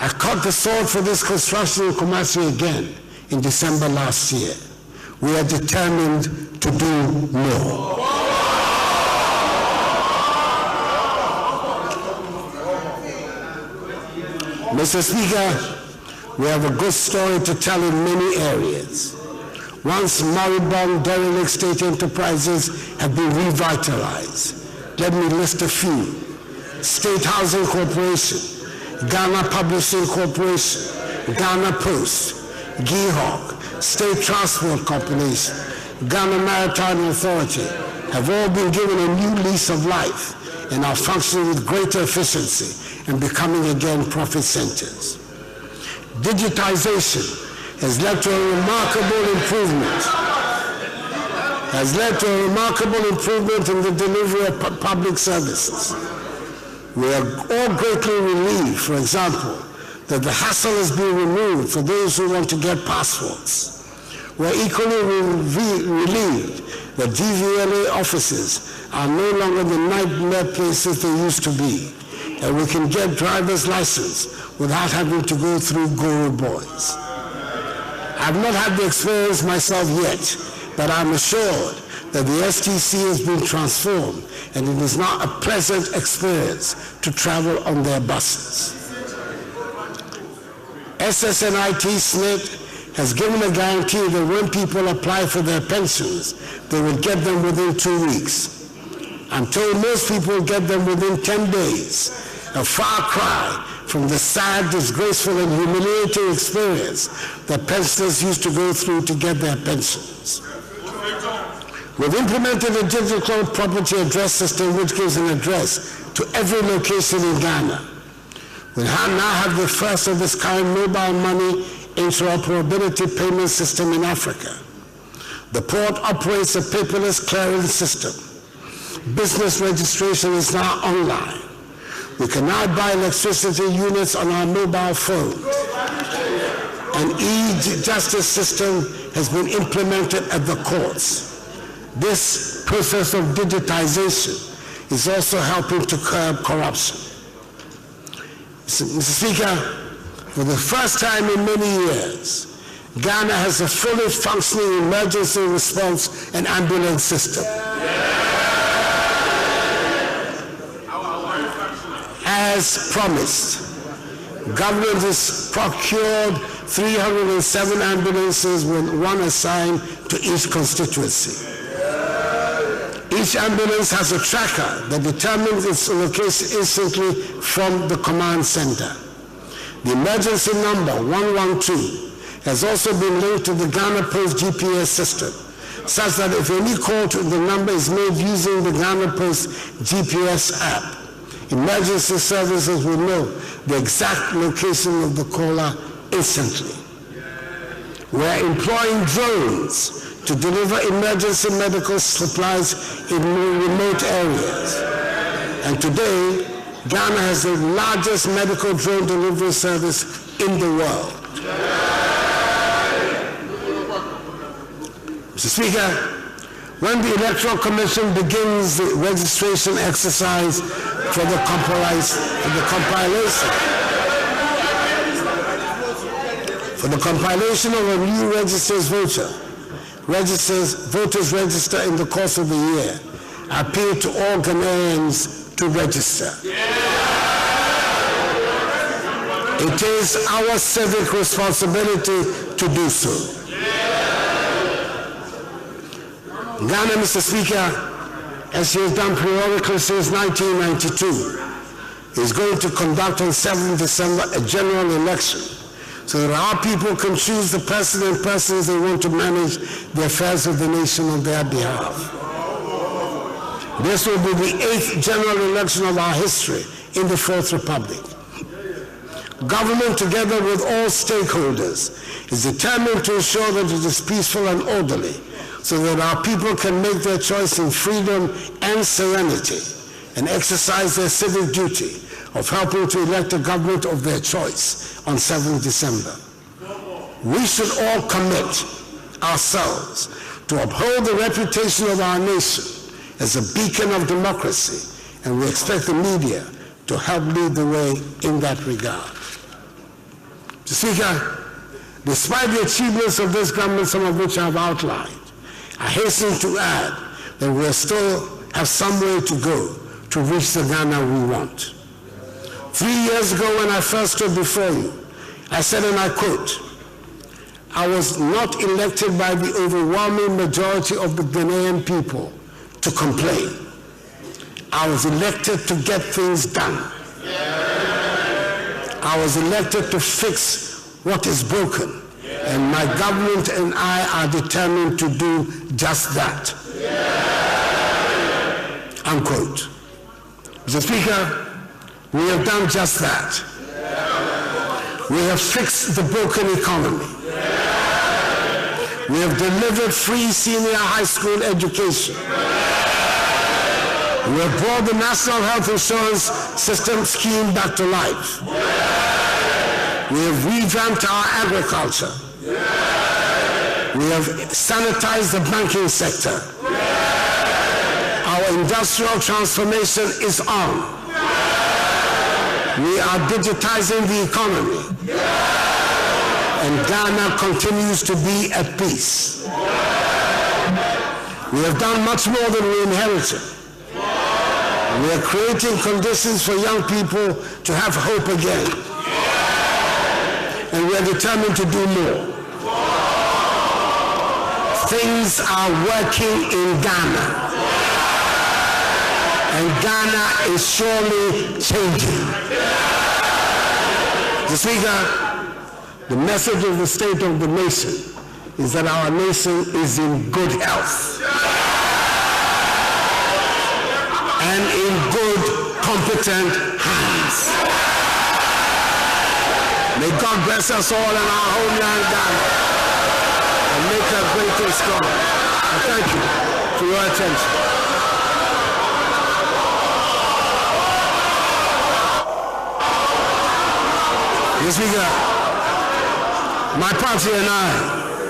I cut the sword for this construction in Kumasi again in December last year. We are determined to do more. Mr. Speaker, we have a good story to tell in many areas. Once moribund, derelict state enterprises have been revitalized. Let me list a few. State Housing Corporation, Ghana Publishing Corporation, Ghana Post, GIHOC, State Transport Corporation, Ghana Maritime Authority have all been given a new lease of life and are functioning with greater efficiency and becoming again profit centers. Digitization has led to a remarkable improvement in the delivery of public services. We are all greatly relieved, for example, that the hassle has been removed for those who want to get passports. We're equally relieved that DVLA offices are no longer the nightmare places they used to be, and we can get driver's license without having to go through Guru boys. I've not had the experience myself yet, but I'm assured that the STC has been transformed and it is not a pleasant experience to travel on their buses. SSNIT SNIT has given a guarantee that when people apply for their pensions, they will get them within 2 weeks. I'm told most people get them within 10 days, a far cry from the sad, disgraceful, and humiliating experience that pensioners used to go through to get their pensions. We've implemented a digital property address system which gives an address to every location in Ghana. We now have the first of its kind mobile money interoperability payment system in Africa. The port operates a paperless clearing system. Business registration is now online. We can now buy electricity units on our mobile phone. An e-justice system has been implemented at the courts. This process of digitization is also helping to curb corruption. Mr. Speaker, for the first time in many years, Ghana has a fully functioning emergency response and ambulance system. As promised, government has procured 307 ambulances with one assigned to each constituency. Each ambulance has a tracker that determines its location instantly from the command center. The emergency number 112 has also been linked to the Ghana Post GPS system, such that if any call to the number is made using the Ghana Post GPS app, emergency services will know the exact location of the caller instantly. We're employing drones to deliver emergency medical supplies in remote areas. And today, Ghana has the largest medical drone delivery service in the world. Mr. Speaker, when the Electoral Commission begins the registration exercise for the compilation of a new voters register in the course of the year, I appeal to all Ghanaians to register. It is our civic responsibility to do so. Ghana, Mr. Speaker, as she has done periodically since 1992, is going to conduct on 7th December a general election so that our people can choose the president and persons they want to manage the affairs of the nation on their behalf. This will be the 8th general election of our history in the 4th Republic. Government, together with all stakeholders, is determined to ensure that it is peaceful and orderly so that our people can make their choice in freedom and serenity and exercise their civic duty of helping to elect a government of their choice on 7th December. We should all commit ourselves to uphold the reputation of our nation as a beacon of democracy, and we expect the media to help lead the way in that regard. Mr. Speaker, despite the achievements of this government, some of which I have outlined, I hasten to add that we still have some way to go to reach the Ghana we want. 3 years ago when I first stood before you, I said, and I quote, I was not elected by the overwhelming majority of the Ghanaian people to complain. I was elected to get things done. I was elected to fix what is broken. And my government and I are determined to do just that. Unquote. Mr. Speaker, we have done just that. We have fixed the broken economy. We have delivered free senior high school education. We have brought the National Health Insurance System scheme back to life. We have revamped our agriculture. We have sanitized the banking sector. Our industrial transformation is on. We are digitizing the economy. And Ghana continues to be at peace. We have done much more than we inherited. We are creating conditions for young people to have hope again. And we are determined to do more. Things are working in Ghana. And Ghana is surely changing. Mr. Speaker, the message of the State of the Nation is that our nation is in good health and in good, competent hands. May God bless us all in our homeland, Ghana, and make her great and strong. I thank you for your attention. Yes, Speaker, my party and I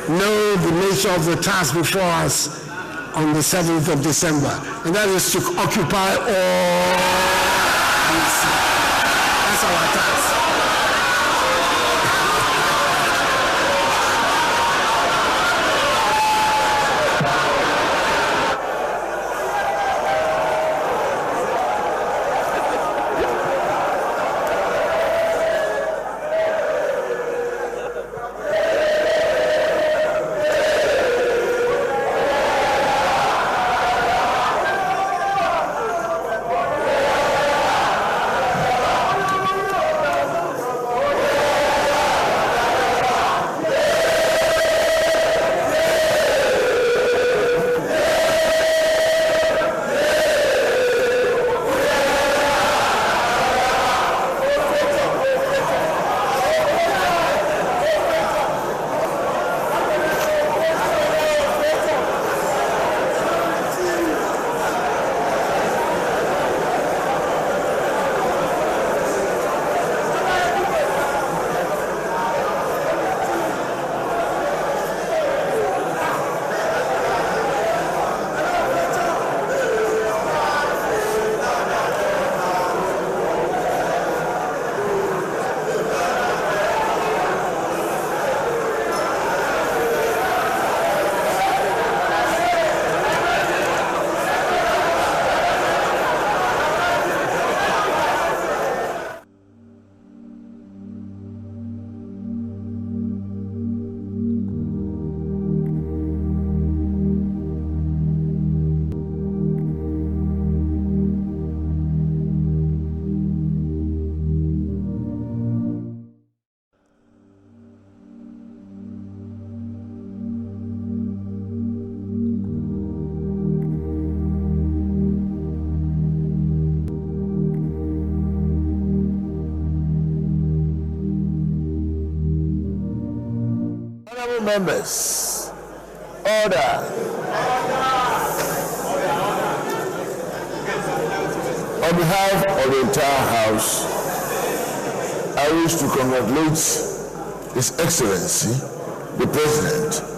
know the nature of the task before us on the 7th of December, and that is to occupy all these seats. That's our task. Members, order. On behalf of the entire House, I wish to congratulate His Excellency, the President,